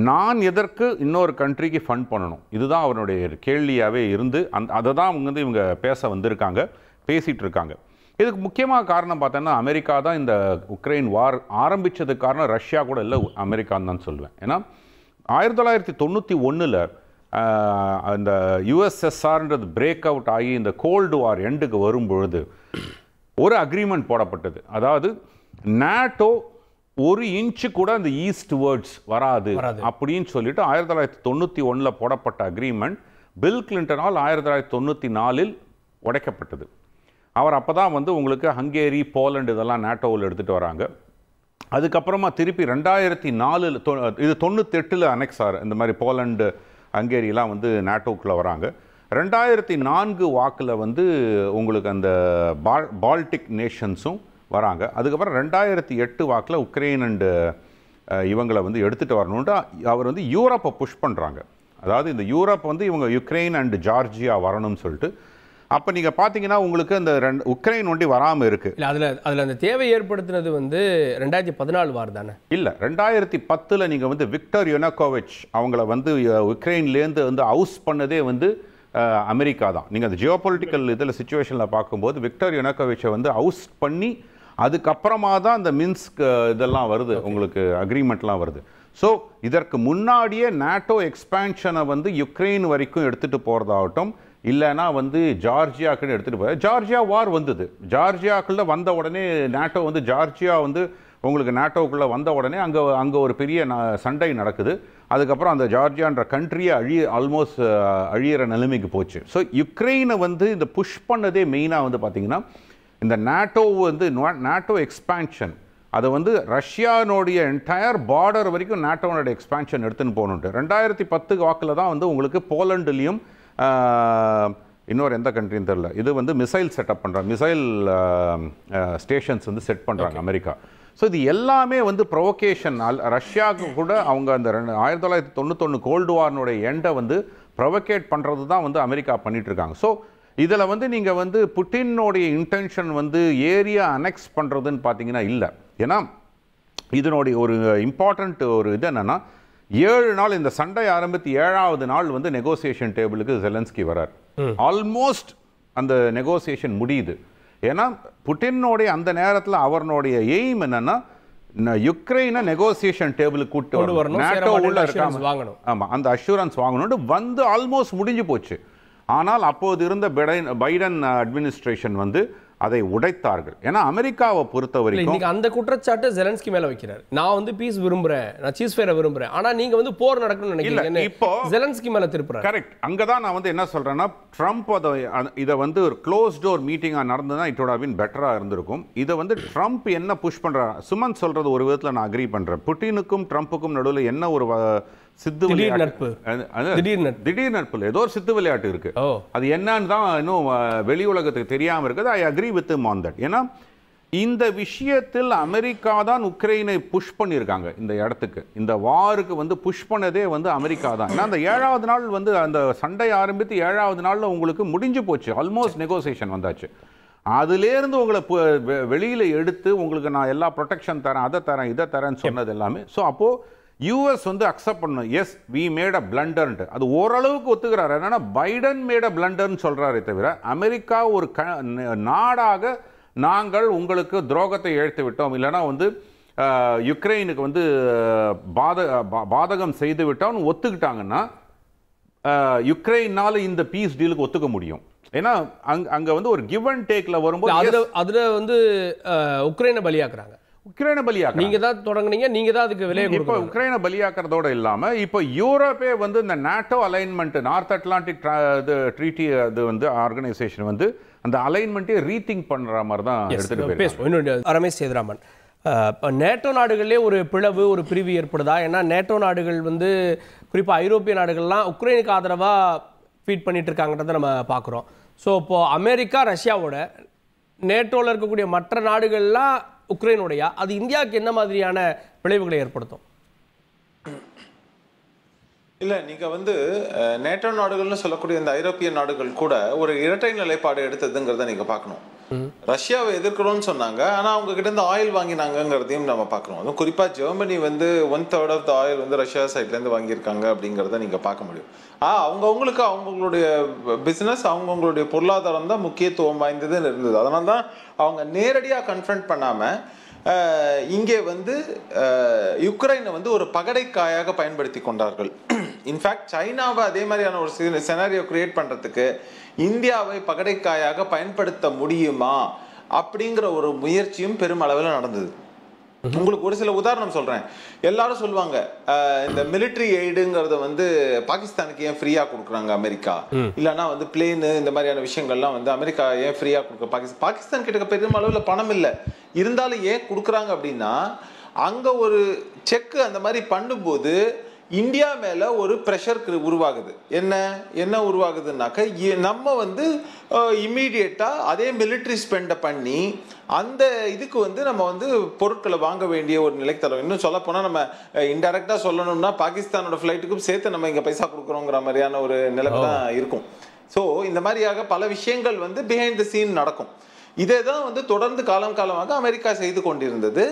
நான் எதற்கு இன்னொரு கண்ட்ரிக்கு ஃபண்ட் பண்ணணும், இதுதான் அவனுடைய கேள்வியாகவே இருந்து அதை தான் இவங்க பேச வந்திருக்காங்க, பேசிகிட்டு இருக்காங்க. இதுக்கு முக்கியமாக காரணம் பார்த்தோன்னா அமெரிக்கா தான். இந்த உக்ரைன் வார் ஆரம்பித்ததுக்கு காரணம் ரஷ்யா கூட இல்லை, அமெரிக்கான்னு தான் சொல்லுவேன். ஏன்னா 1991 அந்த யுஎஸ்எஸ்ஆர்ன்றது பிரேக் அவுட் ஆகி இந்த கோல்டு வார் எண்டுக்கு வரும்பொழுது ஒரு அக்ரிமெண்ட் போடப்பட்டது. அதாவது நாட்டோ 1 இன்ச்சு கூட அந்த ஈஸ்ட் வேர்ட்ஸ் வராது அப்படின்னு சொல்லிட்டு 1991 போடப்பட்ட அக்ரிமெண்ட் பில் கிளின்டனால் 1994 உடைக்கப்பட்டது. அவர் அப்போ தான் வந்து உங்களுக்கு ஹங்கேரி, போலண்டு இதெல்லாம் நாட்டோவில் எடுத்துகிட்டு வராங்க. அதுக்கப்புறமா திருப்பி 2004 இது 98 அனெக்ஸ் ஆர் இந்த மாதிரி போலண்டு ஹங்கேரியெலாம் வந்து நாட்டோக்குள்ளே வராங்க. 2004 வாக்கில் வந்து உங்களுக்கு அந்த பால்டிக் நேஷன்ஸும் வராங்க. அதுக்கப்புறம் 2008 வாக்கில் உக்ரைன் அண்டு இவங்களை வந்து எடுத்துகிட்டு வரணுன்ட்டு அவர் வந்து யூரோப்பை புஷ் பண்ணுறாங்க. அதாவது இந்த யூரோப் வந்து இவங்க யுக்ரைன் அண்டு ஜார்ஜியா வரணும்னு சொல்லிட்டு. அப்போ நீங்கள் பார்த்தீங்கன்னா உங்களுக்கு அந்த உக்ரைன் ஒண்டி வராமல் இருக்குது. இல்லை அதில் அந்த தேவை ஏற்படுத்தினது வந்து 2014 வார் தானே? இல்லை, 2010 நீங்கள் வந்து விக்டர் யுனகோவிச் அவங்கள வந்து உக்ரைன்லேருந்து வந்து ஹவுஸ் பண்ணதே வந்து அமெரிக்கா தான். நீங்கள் அந்த ஜியோபொலிட்டிக்கல் இதில் சுச்சுவேஷனில் பார்க்கும்போது விக்டர் யுனகோவிச்சை வந்து ஹவுஸ் பண்ணி அதுக்கப்புறமா தான் இந்த மின்ஸ்க் இதெல்லாம் வருது, உங்களுக்கு அக்ரிமெண்ட்லாம் வருது. ஸோ இதற்கு முன்னாடியே நாட்டோ எக்ஸ்பேன்ஷனை வந்து யுக்ரைன் வரைக்கும் எடுத்துகிட்டு போகிறதாகட்டும், இல்லைனா வந்து ஜார்ஜியாக்குன்னு எடுத்துகிட்டு போய் ஜார்ஜியா வார் வந்தது. ஜார்ஜியாக்குள்ளே வந்த உடனே நாட்டோ வந்து ஜார்ஜியா வந்து உங்களுக்கு நாட்டோக்குள்ளே வந்த உடனே அங்கே ஒரு பெரிய சண்டை நடக்குது. அதுக்கப்புறம் அந்த ஜார்ஜியான்ற கண்ட்ரியை ஆல்மோஸ்ட் அழியிற நிலைமைக்கு போச்சு. ஸோ யுக்ரைனை வந்து இந்த புஷ் பண்ணதே மெயினாக வந்து பார்த்திங்கன்னா இந்த நாட்டோ எக்ஸ்பேன்ஷன், அதை வந்து ரஷ்யானுடைய என்டையர் பார்டர் வரைக்கும் நாட்டோனோட எக்ஸ்பேன்ஷன் எடுத்துன்னு போகணுன்ட்டு 2010 வாக்கில் தான் வந்து உங்களுக்கு போலண்டுலேயும் இன்னொரு எந்த கண்ட்ரின்னு தெரில இது வந்து மிசைல் செட்டப் பண்ணுறாங்க, மிசைல் ஸ்டேஷன்ஸ் வந்து செட் பண்ணுறாங்க அமெரிக்கா. ஸோ இது எல்லாமே வந்து ப்ரொவோகேஷன். ரஷ்யாவுக்கு கூட அவங்க அந்த 1991 கோல்டு வார்னுடைய எண்டை வந்து ப்ரொவோகேட் பண்ணுறது தான் வந்து அமெரிக்கா பண்ணிகிட்ருக்காங்க. ஸோ இதில் வந்து நீங்கள் வந்து புட்டினுடைய இன்டென்ஷன் வந்து ஏரியா அனெக்ஸ் பண்ணுறதுன்னு பார்த்தீங்கன்னா இல்லை. ஏன்னா இதனுடைய ஒரு இம்பார்ட்டண்ட் ஒரு இது என்னென்னா 7 நாள் இந்த சண்டை ஆரம்பித்து 7வது நாள் வந்து நெகோசியேஷன் டேபிளுக்கு ஜெலன்ஸ்கி வரார். ஆல்மோஸ்ட் அந்த நெகோசியேஷன் முடியுது. ஏன்னா புட்டினுடைய அந்த நேரத்தில் அவருடைய எய்ம் என்னன்னா யுக்ரைனை நெகோசியேஷன் டேபிளுக்கு கூட்டு வரணும், நாட்டோ உள்ள இருக்காங்க, ஆமாம் அந்த அஷூரன்ஸ் வாங்கணும்னு வந்து ஆல்மோஸ்ட் முடிஞ்சு போச்சு. ஆனால் அப்போது இருந்த பைடன் அட்மினிஸ்ட்ரேஷன் வந்து அதை உடைத்தார்கள். ஏன்னா அமெரிக்காவை பொறுத்த வரைக்கும் இன்னைக்கு அந்த குற்றச்சாட்டு ஜெலன்ஸ்கி மேல வைக்கிறார். நான் வந்து பீஸ் விரும்புறேன், நான் சீஸ்ஃபயரை விரும்புறேன், ஆனா நீங்க வந்து போர் நடக்கணும்னு நினைக்கிறீங்க. இப்போ ஜெலன்ஸ்கி மேல திருப்புறாரு. கரெக்ட். அங்கதான் நான் வந்து என்ன சொல்றேன்னா, ட்ரம்ப் இதை வந்து ஒரு க்ளோஸ் டோர் மீட்டிங்கா நடந்ததுன்னா இட் வுட் ஹவ் பீன் பெட்டரா இருந்திருக்கும். இதை வந்து ட்ரம்ப் என்ன புஷ் பண்றாரு, சுமன் சொல்றது ஒரு விதத்துல நான் அக்ரி பண்றேன். புட்டினுக்கும் ட்ரம்ப்புக்கும் நடுவில் என்ன ஒரு சித்து விளையாட்டு, திடீர் நட்பு, ஏதோ ஒரு சித்து விளையாட்டு இருக்கு. அது என்னன்னு தான் இன்னும் வெளி உலகத்துக்கு தெரியாம இருக்குது. I agree with him on that. ஏன்னா இந்த விஷயத்தில் அமெரிக்கா தான் உக்ரைனை புஷ் பண்ணியிருக்காங்க. இந்த இடத்துக்கு, இந்த வாருக்கு வந்து புஷ் பண்ணதே வந்து அமெரிக்கா தான். ஏன்னா அந்த 7வது நாள் வந்து அந்த சண்டை ஆரம்பித்து 7வது நாள்ல உங்களுக்கு முடிஞ்சு போச்சு, ஆல்மோஸ்ட் நெகோசியேஷன் வந்தாச்சு. அதுலேருந்து உங்களை வெளியில எடுத்து உங்களுக்கு நான் எல்லா ப்ரொடெக்ஷன் தரேன், அதை தரேன், இதை தரேன்னு சொன்னது எல்லாமே. ஸோ அப்போ யூஎஸ் வந்து அக்செப்ட் பண்ணணும், எஸ் வி மேட் அ பிளண்டர்ன்ட்டு. அது ஓரளவுக்கு ஒத்துக்கிறாரு. என்னன்னா பைடன் மேட் அ பிளண்டர்னு சொல்றாரே தவிர அமெரிக்கா ஒரு நாடாக நாங்கள் உங்களுக்கு துரோகத்தை இழைத்து விட்டோம், இல்லைன்னா வந்து யுக்ரைனுக்கு வந்து பாதகம் செய்து விட்டோம்னு ஒத்துக்கிட்டாங்கன்னா யுக்ரைனால இந்த பீஸ் டீலுக்கு ஒத்துக்க முடியும். ஏன்னா அங்க வந்து ஒரு கிவ் அண்ட் டேக்ல வரும்போது அதுல வந்து உக்ரைனை பலியாக்குறாங்க. உக்ரைனை பலியாக்க நீங்க தான் தொடங்குனீங்க, நீங்க தான் அதுக்கு விலையை இப்போ உக்ரைனை பலியாக்குறதோட இல்லாம இப்போ யூரோப்பே வந்து இந்த NATO alignment, north Atlantic treaty அது வந்து ஆர்கனைசேஷன் வந்து அந்த அலைன்மெண்ட்டே ரீதிங்க் பண்ற மாதிரி தான் எடுத்துட்டு பேசுவோம். ரமேஷ் சேதுராமன், நேட்டோ நாடுகளிலே ஒரு பிளவு, ஒரு பிரிவு ஏற்படுதா? ஏன்னா நேட்டோ நாடுகள் வந்து குறிப்பாக ஐரோப்பிய நாடுகள்லாம் உக்ரைனுக்கு ஆதரவாக ஃபீட் பண்ணிட்டு இருக்காங்கன்றதை நம்ம பார்க்குறோம். ஸோ இப்போ அமெரிக்கா ரஷ்யாவோட, நேட்டோவில் இருக்கக்கூடிய மற்ற நாடுகள்லாம் உக்ரைனுடையா, அது இந்தியாவுக்கு என்ன மாதிரியான விளைவுகளை ஏற்படுத்தும்? இல்லை, நீங்கள் வந்து நேட்டோ நாடுகள்னு சொல்லக்கூடிய இந்த ஐரோப்பிய நாடுகள் கூட ஒரு இரட்டை நிலைப்பாடு எடுத்ததுங்கிறத நீங்கள் பார்க்கணும். ரஷ்யாவை எதிர்க்கிறோம்னு சொன்னாங்க, ஆனால் அவங்க கிட்ட இருந்து ஆயில் வாங்கினாங்கிறதையும் நம்ம பார்க்கணும். அதுவும் குறிப்பாக ஜெர்மனி வந்து 1/3 ஆஃப் த ஆயில் வந்து ரஷ்யா சைட்லேருந்து வாங்கியிருக்காங்க அப்படிங்கிறத நீங்கள் பார்க்க முடியும். அவங்கவுங்களுக்கு அவங்களுடைய பிஸ்னஸ், அவங்கவுங்களுடைய பொருளாதாரம் தான் முக்கியத்துவம் வாய்ந்ததுன்னு இருந்தது. அதனால தான் அவங்க நேரடியாக கன்ஃபரண்ட் பண்ணாமல் இங்கே வந்து யுக்ரைனை வந்து ஒரு பகடைக்காயாக பயன்படுத்தி கொண்டார்கள். இன்ஃபேக்ட் சைனாவை அதே மாதிரியான ஒரு செனாரியோ கிரியேட் பண்ணுறதுக்கு இந்தியாவை பகடைக்காயாக பயன்படுத்த முடியுமா அப்படிங்கிற ஒரு முயற்சியும் பெருமளவில் நடந்தது. உங்களுக்கு ஒரு சில உதாரணம் சொல்றேன். எல்லாரும் சொல்லுவாங்க இந்த மிலிட்டரி எய்டுங்கிறத வந்து பாகிஸ்தானுக்கு ஏன் ஃப்ரீயா கொடுக்குறாங்க அமெரிக்கா, இல்லைன்னா வந்து பிளேனு இந்த மாதிரியான விஷயங்கள்லாம் வந்து அமெரிக்கா ஏன் ஃப்ரீயா கொடுக்க, பாகிஸ்தான் கிட்ட பெருமளவில் பணம் இல்லை, இருந்தாலும் ஏன் கொடுக்குறாங்க அப்படின்னா அங்க ஒரு செக் அந்த மாதிரி பண்ணும்போது இந்தியா மேல ஒரு ப்ரெஷர் உருவாகுது. என்ன உருவாகுதுன்னாக்க நம்ம வந்து இம்மீடியட்டா அதே மிலிட்ரி ஸ்பெண்டை பண்ணி அந்த இதுக்கு வந்து நம்ம வந்து பொருட்களை வாங்க வேண்டிய ஒரு நிலைக்கு தரோம். இன்னும் சொல்ல போனா நம்ம இன்டைரக்டா சொல்லணும்னா பாகிஸ்தானோட ஃபிளைட்டுக்கும் சேர்த்து நம்ம இங்க பைசா கொடுக்குறோங்கிற மாதிரியான ஒரு நிலைமை தான் இருக்கும். ஸோ இந்த மாதிரியாக பல விஷயங்கள் வந்து பிஹைண்ட் த சீன் நடக்கும். இதே தான் வந்து தொடர்ந்து காலமாக அமெரிக்கா செய்து கொண்டிருந்தது.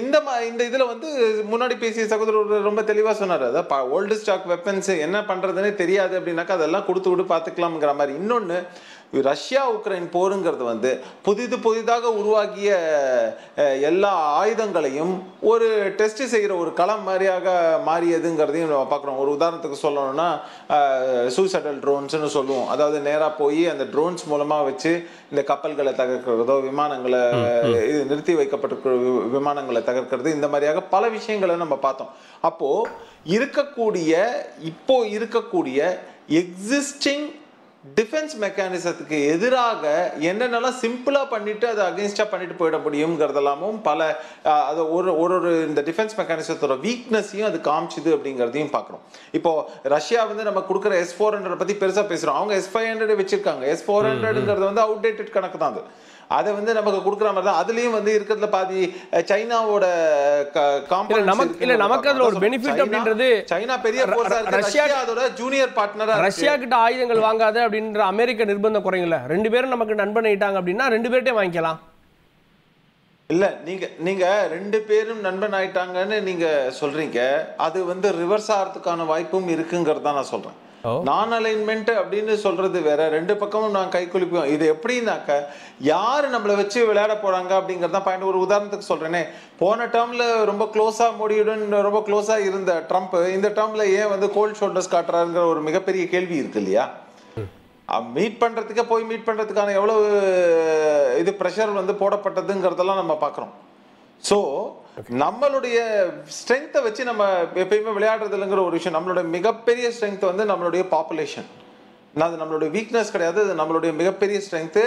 இந்த இதில் வந்து முன்னாடி பேசிய சகோதரர் ரொம்ப தெளிவாக சொன்னார், அதாவது ஓல்டு ஸ்டாக் வெப்பன்ஸ் என்ன பண்ணுறதுன்னே தெரியாது அப்படின்னாக்கா அதெல்லாம் கொடுத்து விட்டு பார்த்துக்கலாம்ங்கிற மாதிரி. இன்னொன்று, ரஷ்யா உக்ரைன் போருங்கிறது வந்து புதிதாக உருவாகிய எல்லா ஆயுதங்களையும் ஒரு டெஸ்ட் செய்கிற ஒரு களம் மாதிரியாக மாறியதுங்கிறதையும் நம்ம பார்க்குறோம். ஒரு உதாரணத்துக்கு சொல்லணும்னா சூசைடல் ட்ரோன்ஸ்னு சொல்லுவோம். அதாவது நேராக போய் அந்த ட்ரோன்ஸ் மூலமாக வச்சு இந்த கப்பல்களை தகர்க்கிறதோ, விமானங்களை நிறுத்தி வைக்கப்பட்டிருக்கிற விமானங்களை தகர்க்கிறது, இந்த மாதிரியாக பல விஷயங்களை நம்ம பார்த்தோம். அப்போது இப்போ இருக்கக்கூடிய எக்ஸிஸ்டிங் டிஃபென்ஸ் மெக்கானிசத்துக்கு எதிராக என்னென்னலாம் சிம்பிளா பண்ணிட்டு அதை அகெயின்ஸ்டா பண்ணிட்டு போயிட முடியுங்கிறதெல்லாமும் பல அது ஒரு இந்த டிஃபென்ஸ் மெக்கானிசத்தோட வீக்னஸையும் அது காமிச்சுது அப்படிங்கிறதையும் பார்க்குறோம். இப்போ ரஷ்யா வந்து நம்ம கொடுக்குற S-400 பத்தி பெருசா பேசுறோம், அவங்க S-500 வச்சிருக்காங்க. S-400ங்கிறது வந்து அவுடேட்டட் கணக்கு தான். அதை வந்து நமக்கு கொடுக்குற மாதிரி தான் அதுலயும் வந்து இருக்கிறதுல பாதி சைனாவோட நமக்கு அதுல ஒரு பெனிஃபிட் அப்படின்றது, சைனா பெரிய ரஷ்யா அதோட ஜூனியர் பார்ட்னரா, ரஷ்யா கிட்ட ஆயுதங்கள் வாங்காத அப்படின்ற அமெரிக்க நிர்பந்தம் குறையல, ரெண்டு பேரும் நமக்கு நண்பன் ஆயிட்டாங்க அப்படின்னா ரெண்டு பேர்ட்டே வாங்கிக்கலாம். இல்ல நீங்க ரெண்டு பேரும் நண்பன் ஆயிட்டாங்கன்னு நீங்க சொல்றீங்க, அது வந்து ரிவர்ஸ் ஆகிறதுக்கான வாய்ப்பும் இருக்குங்கிறத நான் சொல்றேன். நான் அலைன்மெண்ட் அப்படின்னு சொல்றது வேற, ரெண்டு பக்கமும் நான் கை குளிப்போம். இது எப்படின்னாக்க யாரு நம்மளை வச்சு விளையாட போறாங்க அப்படிங்கறத பாயிண்ட். ஒரு உதாரணத்துக்கு சொல்றேனே, போன டேர்ம்ல ரொம்ப க்ளோஸா மோடியுடன் ரொம்ப க்ளோஸா இருந்த ட்ரம்ப் இந்த டேர்ம்ல ஏன் வந்து கோல்ட் ஷோல்டர்ஸ் காட்டுறாருங்கிற ஒரு மிகப்பெரிய கேள்வி இருக்கு இல்லையா? மீட் பண்ணுறதுக்கே போய் மீட் பண்ணுறதுக்கான எவ்வளவு இது ப்ரெஷர் வந்து போடப்பட்டதுங்கிறதெல்லாம் நம்ம பார்க்குறோம். ஸோ நம்மளுடைய ஸ்ட்ரென்த்தை வச்சு நம்ம எப்பயுமே விளையாடுறதுங்கிற ஒரு விஷயம். நம்மளுடைய மிகப்பெரிய ஸ்ட்ரென்த் வந்து நம்மளுடைய பாப்புலேஷன். அது நம்மளுடைய வீக்னஸ் கிடையாது, அது நம்மளுடைய மிகப்பெரிய ஸ்ட்ரென்த்து.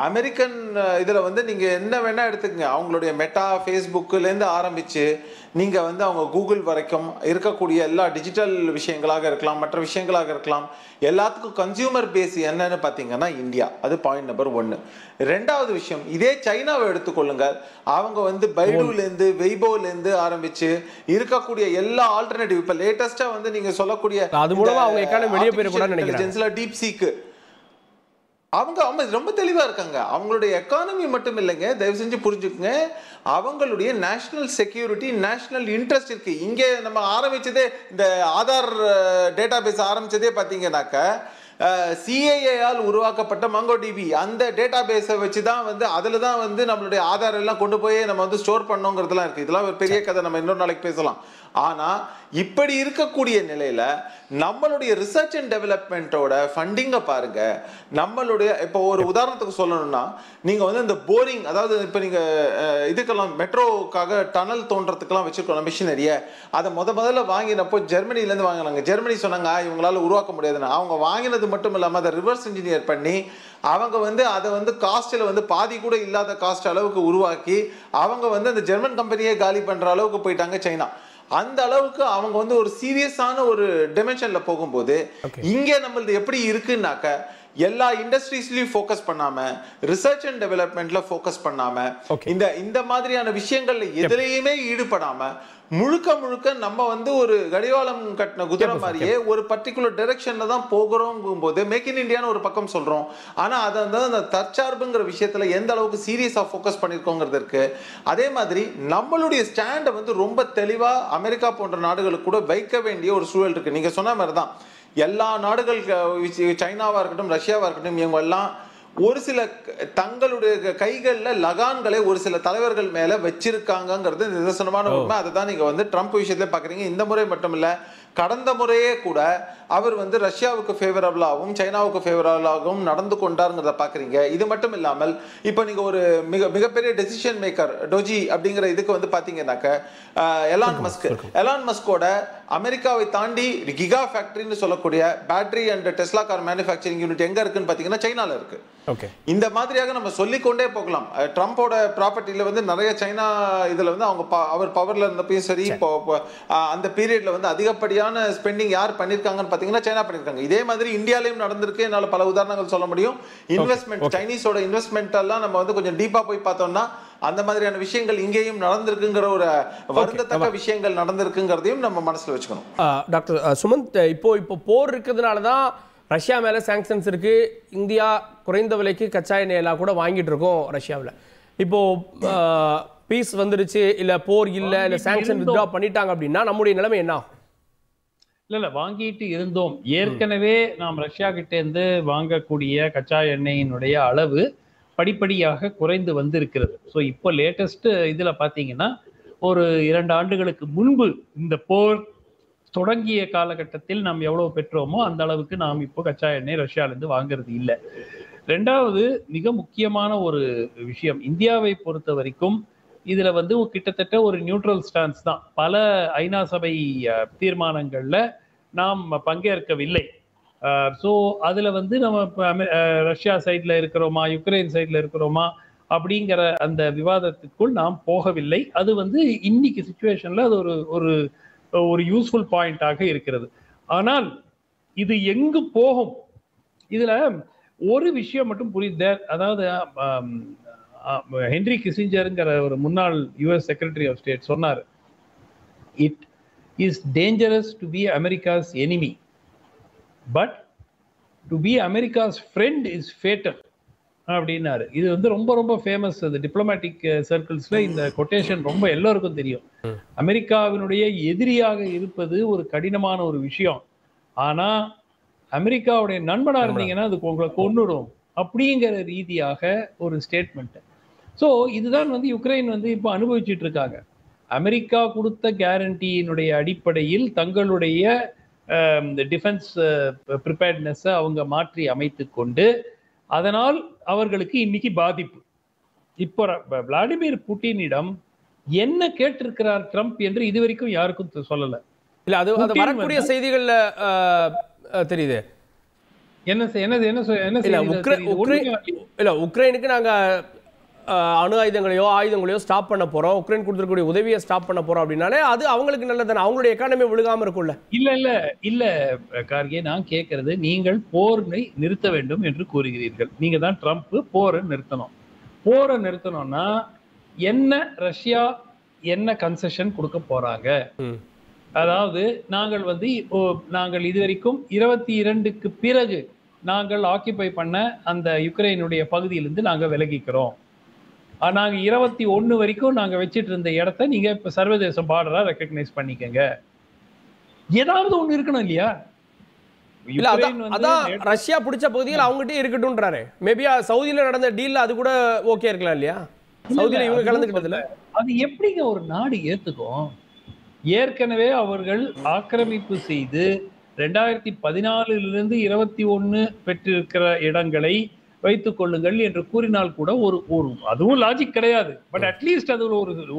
அமெரிக்கன் இதில் வந்து நீங்கள் என்ன வேணால் எடுத்துக்கங்க. அவங்களுடைய மெட்டா ஃபேஸ்புக்கிலேருந்து ஆரம்பித்து நீங்கள் வந்து அவங்க கூகுள் வரைக்கும் இருக்கக்கூடிய எல்லா டிஜிட்டல் விஷயங்களாக இருக்கலாம், மற்ற விஷயங்களாக இருக்கலாம், எல்லாத்துக்கும் கன்சியூமர் பேஸ் என்னன்னு பார்த்தீங்கன்னா இந்தியா. அது பாயிண்ட் நம்பர் 1. ரெண்டாவது விஷயம், இதே சைனாவை எடுத்துக்கொள்ளுங்க. அவங்க வந்து பைடுலேருந்து வெய்போலேருந்து ஆரம்பித்து இருக்கக்கூடிய எல்லா ஆல்டர்னேட்டிவ், இப்போ லேட்டஸ்ட்டாக வந்து நீங்கள் சொல்லக்கூடிய அது மூலமாக அவங்க எக்கானமி வெளியே போயிடக்கூடாதுன்னு நினைக்கிறேன். டீப் சீக்கு அவங்க ரொம்ப தெளிவாக இருக்காங்க. அவங்களுடைய எக்கானமி மட்டும் இல்லைங்க, தயவு செஞ்சு புரிஞ்சுக்குங்க, அவங்களுடைய நேஷனல் செக்யூரிட்டி, நேஷனல் இன்ட்ரெஸ்ட் இருக்கு. இங்கே நம்ம ஆரம்பிச்சதே இந்த ஆதார் டேட்டா பேஸ் ஆரம்பிச்சதே பார்த்தீங்கன்னாக்க சிஐஏயால் உருவாக்கப்பட்ட மங்கோடிபி அந்த டேட்டா பேஸை வச்சு தான் வந்து அதில் தான் வந்து நம்மளுடைய ஆதார் எல்லாம் கொண்டு போய் நம்ம வந்து ஸ்டோர் பண்ணோங்கிறதுலாம் இருக்குது. இதெல்லாம் ஒரு பெரிய கதை, நம்ம இன்னொரு நாளைக்கு பேசலாம். ஆனால் இப்படி இருக்கக்கூடிய நிலையில் நம்மளுடைய ரிசர்ச் அண்ட் டெவலப்மெண்ட்டோட ஃபண்டிங்கை பாருங்க. நம்மளுடைய இப்போ ஒரு உதாரணத்துக்கு சொல்லணும்னா, நீங்கள் வந்து இந்த போரிங், அதாவது இப்போ நீங்கள் இதுக்கெல்லாம் மெட்ரோக்காக டனல் தோன்றதுக்கெல்லாம் வச்சுருக்கோம் மிஷினரியை, அதை முதல்ல வாங்கினப்போ ஜெர்மனிலேருந்து வாங்கினாங்க. ஜெர்மனி சொன்னாங்க இவங்களால உருவாக்க முடியாதுன்னு. அவங்க வாங்கினது மட்டும் இல்லாமல் அதை ரிவர்ஸ் இன்ஜினியர் பண்ணி அவங்க வந்து அதை வந்து காஸ்ட்டில் வந்து பாதி கூட இல்லாத காஸ்ட் அளவுக்கு உருவாக்கி அவங்க வந்து அந்த ஜெர்மன் கம்பெனியே காலி பண்ணுற அளவுக்கு போயிட்டாங்க சைனா. அந்த அளவுக்கு அவங்க வந்து ஒரு சீரியஸான ஒரு டிமென்ஷன்ல போகும்போது இங்கே நம்மளது எப்படி இருக்குன்னாக்க எல்லா இண்டஸ்ட்ரீஸ்லயும் ஃபோக்கஸ் பண்ணாம, ரிசர்ச் அண்ட் டெவலப்மெண்ட்ல ஃபோக்கஸ் பண்ணாம, இந்த மாதிரியான விஷயங்கள்ல எதிலையுமே ஈடுபடாம முழுக்க நம்ம வந்து ஒரு கடிவாளம் கட்டின குதிரை மாதிரியே ஒரு பர்டிகுலர் டைரக்ஷன்ல தான் போகிறோங்கும் போது மேக் இன் இந்தியான்னு ஒரு பக்கம் சொல்றோம். ஆனா அதை வந்து அந்த தற்சார்புங்கிற விஷயத்துல எந்த அளவுக்கு சீரியஸா ஃபோக்கஸ் பண்ணிருக்கோங்கிறது இருக்கு. அதே மாதிரி நம்மளுடைய ஸ்டாண்டை வந்து ரொம்ப தெளிவா அமெரிக்கா போன்ற நாடுகளுக்கு கூட வைக்க வேண்டிய ஒரு சூழல் இருக்கு. நீங்க சொன்ன மாதிரி தான் எல்லா நாடுகள், சைனாவா இருக்கட்டும், ரஷ்யாவா இருக்கட்டும், இவங்க எல்லாம் ஒரு சில தங்களுடைய கைகளில் லகான்களை ஒரு சில தலைவர்கள் மேல வச்சிருக்காங்கிறது நிதர்சனமான உண்மை. அதை தான் நீங்க வந்து ட்ரம்ப் விஷயத்துல பாக்குறீங்க. இந்த முறை மட்டும் இல்ல, கடந்த முறையே கூட அவர் வந்து ரஷ்யாவுக்கு ஃபேவரபிளாகவும் சைனாவுக்கு ஃபேவரபிளாகவும் நடந்து கொண்டாருங்கிறத பாக்குறீங்க. இது மட்டும் இல்லாமல் இப்போ நீங்க ஒரு மிகப்பெரிய டெசிஷன் மேக்கர் டோஜி அப்படிங்கிற இதுக்கு வந்து பாத்தீங்கன்னாக்க எலான் மஸ்கோட அமெரிக்காவை தாண்டி கிகா ஃபேக்டரின்னு சொல்லக்கூடிய battery and Tesla car manufacturing unit எங்க இருக்குன்னு பாத்தீங்கன்னா சைனால இருக்கு. இந்த மாதிரியாக நம்ம சொல்லிக்கொண்டே போகலாம். ட்ரம்போட ப்ராப்பர்ட்டியில வந்து நிறைய சைனா இதுல வந்து அவர் பவர்ல இருந்தப்பையும் சரி, அந்த பீரியட்ல வந்து அதிகப்படியான ஸ்பெண்டிங் யார் பண்ணிருக்காங்கன்னு பாத்தீங்கன்னா சைனா பண்ணிருக்காங்க. இதே மாதிரி இந்தியாலையும் நடந்திருக்கு. என்னால பல உதாரணங்கள் சொல்ல முடியும். இன்வெஸ்ட்மெண்ட், சைனீஸோட இன்வெஸ்ட்மெண்ட் எல்லாம் நம்ம வந்து கொஞ்சம் டீப்பா போய் பார்த்தோம்னா அந்த மாதிரியான விஷயங்கள் இங்கேயும் நடந்திருக்குங்கிற ஒரு வருந்தத்தக்க விஷயங்கள் நடந்திருக்குங்கிறதையும் நம்ம மனசுல வச்சுக்கணும். டாக்டர் சுமந்த், இப்போ போர் இருக்கிறதுனால தான் ரஷ்யா மேலே சாங்ஷன்ஸ் இருக்கு. இந்தியா குறைந்த விலைக்கு கச்சா எண்ணெய் எல்லாம் கூட வாங்கிட்டு இருக்கோம் ரஷ்யாவில். இப்போ பீஸ் வந்துருச்சு, இல்லை போர் இல்லை, இல்லை சாங்ஷன் வித்ட்ரா பண்ணிட்டாங்க அப்படின்னா நம்முடைய நிலைமை என்ன ஆகும்? இல்ல வாங்கிட்டு இருந்தோம். ஏற்கனவே நாம் ரஷ்யா கிட்ட இருந்து வாங்கக்கூடிய கச்சா எண்ணெயினுடைய அளவு படிப்படியாக குறைந்து வந்திருக்கிறது. ஸோ இப்போ லேட்டஸ்ட் இதுல பாத்தீங்கன்னா ஒரு 2 ஆண்டுகளுக்கு முன்பு இந்த போர் தொடங்கிய காலகட்டத்தில் நாம் எவ்வளவு பெற்றோமோ அந்த அளவுக்கு நாம் இப்போ கச்சா எண்ணெய் ரஷ்யாவிலிருந்து வாங்குறது இல்லை. ரெண்டாவது மிக முக்கியமான ஒரு விஷயம், இந்தியாவை பொறுத்த வரைக்கும் இதுல வந்து கிட்டத்தட்ட ஒரு நியூட்ரல் ஸ்டான்ஸ் தான். பல ஐநா சபை தீர்மானங்கள்ல நாம் பங்கேற்கவில்லை. ஸோ அதுல வந்து நம்ம ரஷ்யா சைட்ல இருக்கிறோமா, யுக்ரைன் சைட்ல இருக்கிறோமா அப்படிங்கிற அந்த விவாதத்துக்குள் நாம் போகவில்லை. அது வந்து இன்னைக்கு சிச்சுவேஷன்ல அது ஒரு யூஸ்ஃபுல் பாயிண்டாக இருக்கிறது. ஆனால் இது எங்கு போகும், இதுல ஒரு விஷயம் மட்டும் புரியுது. அதாவது ஹென்ரி கிசிஞ்சருங்கிற ஒரு முன்னாள் US செக்ரட்டரி ஆஃப் ஸ்டேட் சொன்னார், it is dangerous to be America's enemy, but to be America's friend is fatal அப்படின்னாரு. இது வந்து ரொம்ப ரொம்ப ஃபேமஸ். அது டிப்ளமேட்டிக் சர்க்கிள்ஸ்ல இந்த கொட்டேஷன் ரொம்ப எல்லோருக்கும் தெரியும். அமெரிக்காவினுடைய எதிரியாக இருப்பது ஒரு கடினமான ஒரு விஷயம். ஆனா அமெரிக்காவுடைய நண்பனா இருந்தீங்கன்னா அது உங்களை கொன்னுடும் அப்படிங்கிற ரீதியாக ஒரு ஸ்டேட்மெண்ட். ஸோ இதுதான் வந்து யுக்ரைன் வந்து இப்போ அனுபவிச்சுட்டு இருக்காங்க. அமெரிக்கா கொடுத்த கேரண்டியினுடைய அடிப்படையில் தங்களுடைய டிஃபென்ஸ் ப்ரிப்பேர்ட்னஸை அவங்க மாற்றி அமைத்து கொண்டு அதனால் அவர்களுக்கு இன்னைக்கு பாதிப்பு. இப்போ விளாடிமிர் புட்டினிடம் என்ன கேட்டிருக்கிறார் ட்ரம்ப் என்று இதுவரைக்கும் யாருக்கும் சொல்லல. இல்ல அது வரக்கூடிய செய்திகள்ல தெரியுது. உக்ரைனுக்கு நாங்க அணு ஆயுதங்களையோ ஸ்டாப் பண்ண போறோம், உக்ரைன் கொடுத்துருக்கூடிய உதவியை ஸ்டாப் பண்ண போறோம் அப்படின்னாலே அது அவங்களுக்கு நல்லதானே, அவங்களுடைய எக்கானமி விழுகாம இருக்கும்ல. இல்ல கார்கே, நான் கேட்கறது, நீங்கள் போரை நிறுத்த வேண்டும் என்று கூறுகிறீர்கள். நீங்க தான் ட்ரம்ப் போரை நிறுத்தணும். போரை நிறுத்தணும்னா என்ன ரஷ்யா என்ன கன்செஷன் கொடுக்க போறாங்க? அதாவது நாங்கள் இதுவரைக்கும் 22க்கு பிறகு நாங்கள் ஆக்கிபை பண்ண அந்த யுக்ரைனுடைய பகுதியிலிருந்து நாங்க விலகிக்கிறோம். நாங்க 21 வரைக்கும் நாங்க வச்சிட்டு இருந்த இடத்த நீங்க இப்ப சர்வதேச பார்டரா ரெகக்னைஸ் பண்ணிக்கங்க. ஏதாவது ஒண்ணு இருக்கணும் இல்லையா? ரஷ்யா பிடிச்ச பகுதியில் அவங்ககிட்ட இருக்கட்டும்ன்றாரு. மேபி சவுதியில நடந்த டீல்ல அது கூட ஓகே இருக்கலாம் இல்லையா? சவுதியில இவங்க கலந்துக்கிட்டதுல அது எப்படிங்க ஒரு நாடு ஏத்துக்கும்? ஏற்கனவே அவர்கள் ஆக்கிரமிப்பு செய்து 2014 21 பெற்றிருக்கிற இடங்களை வைத்துக் கொள்ளுங்கள் என்று கூறினால் கூட ஒரு அதுவும் லாஜிக் கிடையாது. பட் அட்லீஸ்ட் அது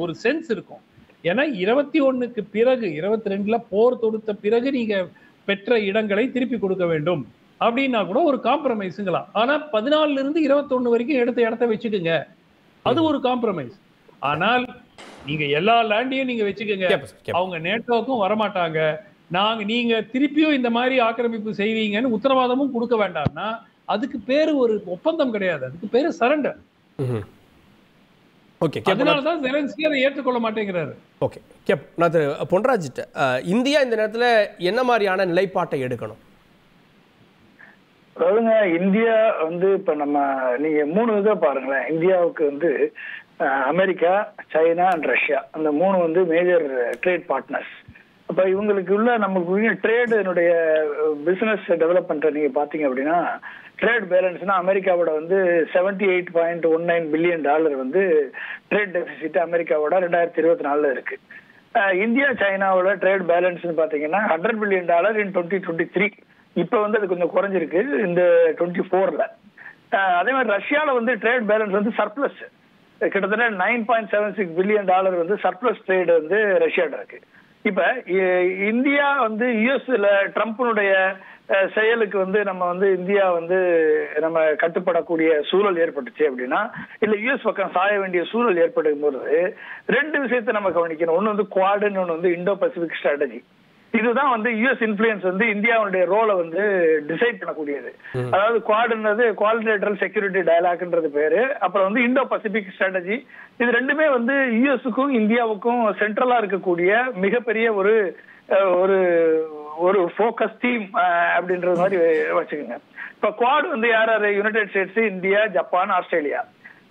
ஒரு சென்ஸ் இருக்கும். ஏன்னா 21க்கு பிறகு 22ல போர் தொடுத்த பிறகு நீங்க பெற்ற இடங்களை திருப்பி கொடுக்க வேண்டும் அப்படின்னா கூட ஒரு காம்ப்ரமைஸுங்களாம். ஆனா 14 21 வரைக்கும் எடுத்த இடத்த வச்சுக்குங்க, அது ஒரு காம்ப்ரமைஸ். ஆனால் நீங்க எல்லா லேண்டையும் நீங்க வச்சுக்கோங்க, அவங்க நேட்டோவுக்கும் வரமாட்டாங்க, நீங்க திருப்பியும் இந்த மாதிரி ஆக்கிரமிப்பு செய்வீங்கன்னு உத்தரவாதமும் கொடுக்க வேண்டாம்னா அதுக்கு பேரு ஒரு ஒப்பந்தம் கிடையாது, அதுக்கு பேரு சரண்டர். அதனாலதான் ஜெலன்ஸ்கி அதை ஏற்றுக்கொள்ள மாட்டேங்கிறாரு. ஓகே, நான் பொன்ராஜ், இந்தியா இந்த நேரத்துல என்ன மாதிரியான நிலைப்பாட்டை எடுக்கணும்? அதாவதுங்க, இந்தியா இப்ப நீங்க 3 இதை பாருங்களேன். இந்தியாவுக்கு அமெரிக்கா, சைனா அண்ட் ரஷ்யா, அந்த 3 மேஜர் ட்ரேட் பார்ட்னர்ஸ். அப்ப இவங்களுக்கு உள்ள நமக்கு ட்ரேடுனுடைய பிசினஸ் டெவலப்மெண்ட் நீங்க பாத்தீங்க அப்படின்னா, ட்ரேட் பேலன்ஸ்னா அமெரிக்காவோட $78.19 பில்லியன் ட்ரேட் டெபிசிட் அமெரிக்காவோட 2024 இருக்கு. இந்தியா சைனாவோட ட்ரேட் பேலன்ஸ் பாத்தீங்கன்னா $100 பில்லியன் இன் 2023. இப்ப அது கொஞ்சம் குறைஞ்சிருக்கு இந்த 24ல. அதே மாதிரி ரஷ்யால ட்ரேட் பேலன்ஸ் சர்ப்ளஸ், கிட்டத்தட்ட $9.76 பில்லியன் சர்ப்ளஸ் ட்ரேடு ரஷ்யாட்ட இருக்கு. இப்ப இந்தியா யுஎஸ்ல ட்ரம்ப்னுடைய செயலுக்கு நம்ம இந்தியா நம்ம கட்டுப்படக்கூடிய சூழல் ஏற்பட்டுச்சு அப்படின்னா, இல்ல யுஎஸ் பக்கம் சாய வேண்டிய சூழல் ஏற்படும் போது 2 விஷயத்தை நம்ம கவனிக்கணும். ஒன்னு குவாடுன்னு, ஒன்னு இண்டோ பசிபிக் ஸ்ட்ராட்டஜி. இதுதான் யுஎஸ் இன்ஃபுளுன்ஸ் இந்தியாவுடைய ரோலை டிசைட் பண்ணக்கூடியது. அதாவது குவாடுன்றது குவாலிட்டேட்டரல் செக்யூரிட்டி டயலாக்ன்றது பேரு. அப்புறம் இண்டோ பசிபிக் ஸ்ட்ராட்டஜி. இது ரெண்டுமே யுஎஸ்க்கும் இந்தியாவுக்கும் சென்ட்ரலா இருக்கக்கூடிய மிகப்பெரிய ஒரு ஒரு ஃபோக்கஸ் தீம் அப்படின்றது மாதிரி வச்சுக்கோங்க. இப்ப குவாட் யார்? United States, India, Japan, Australia.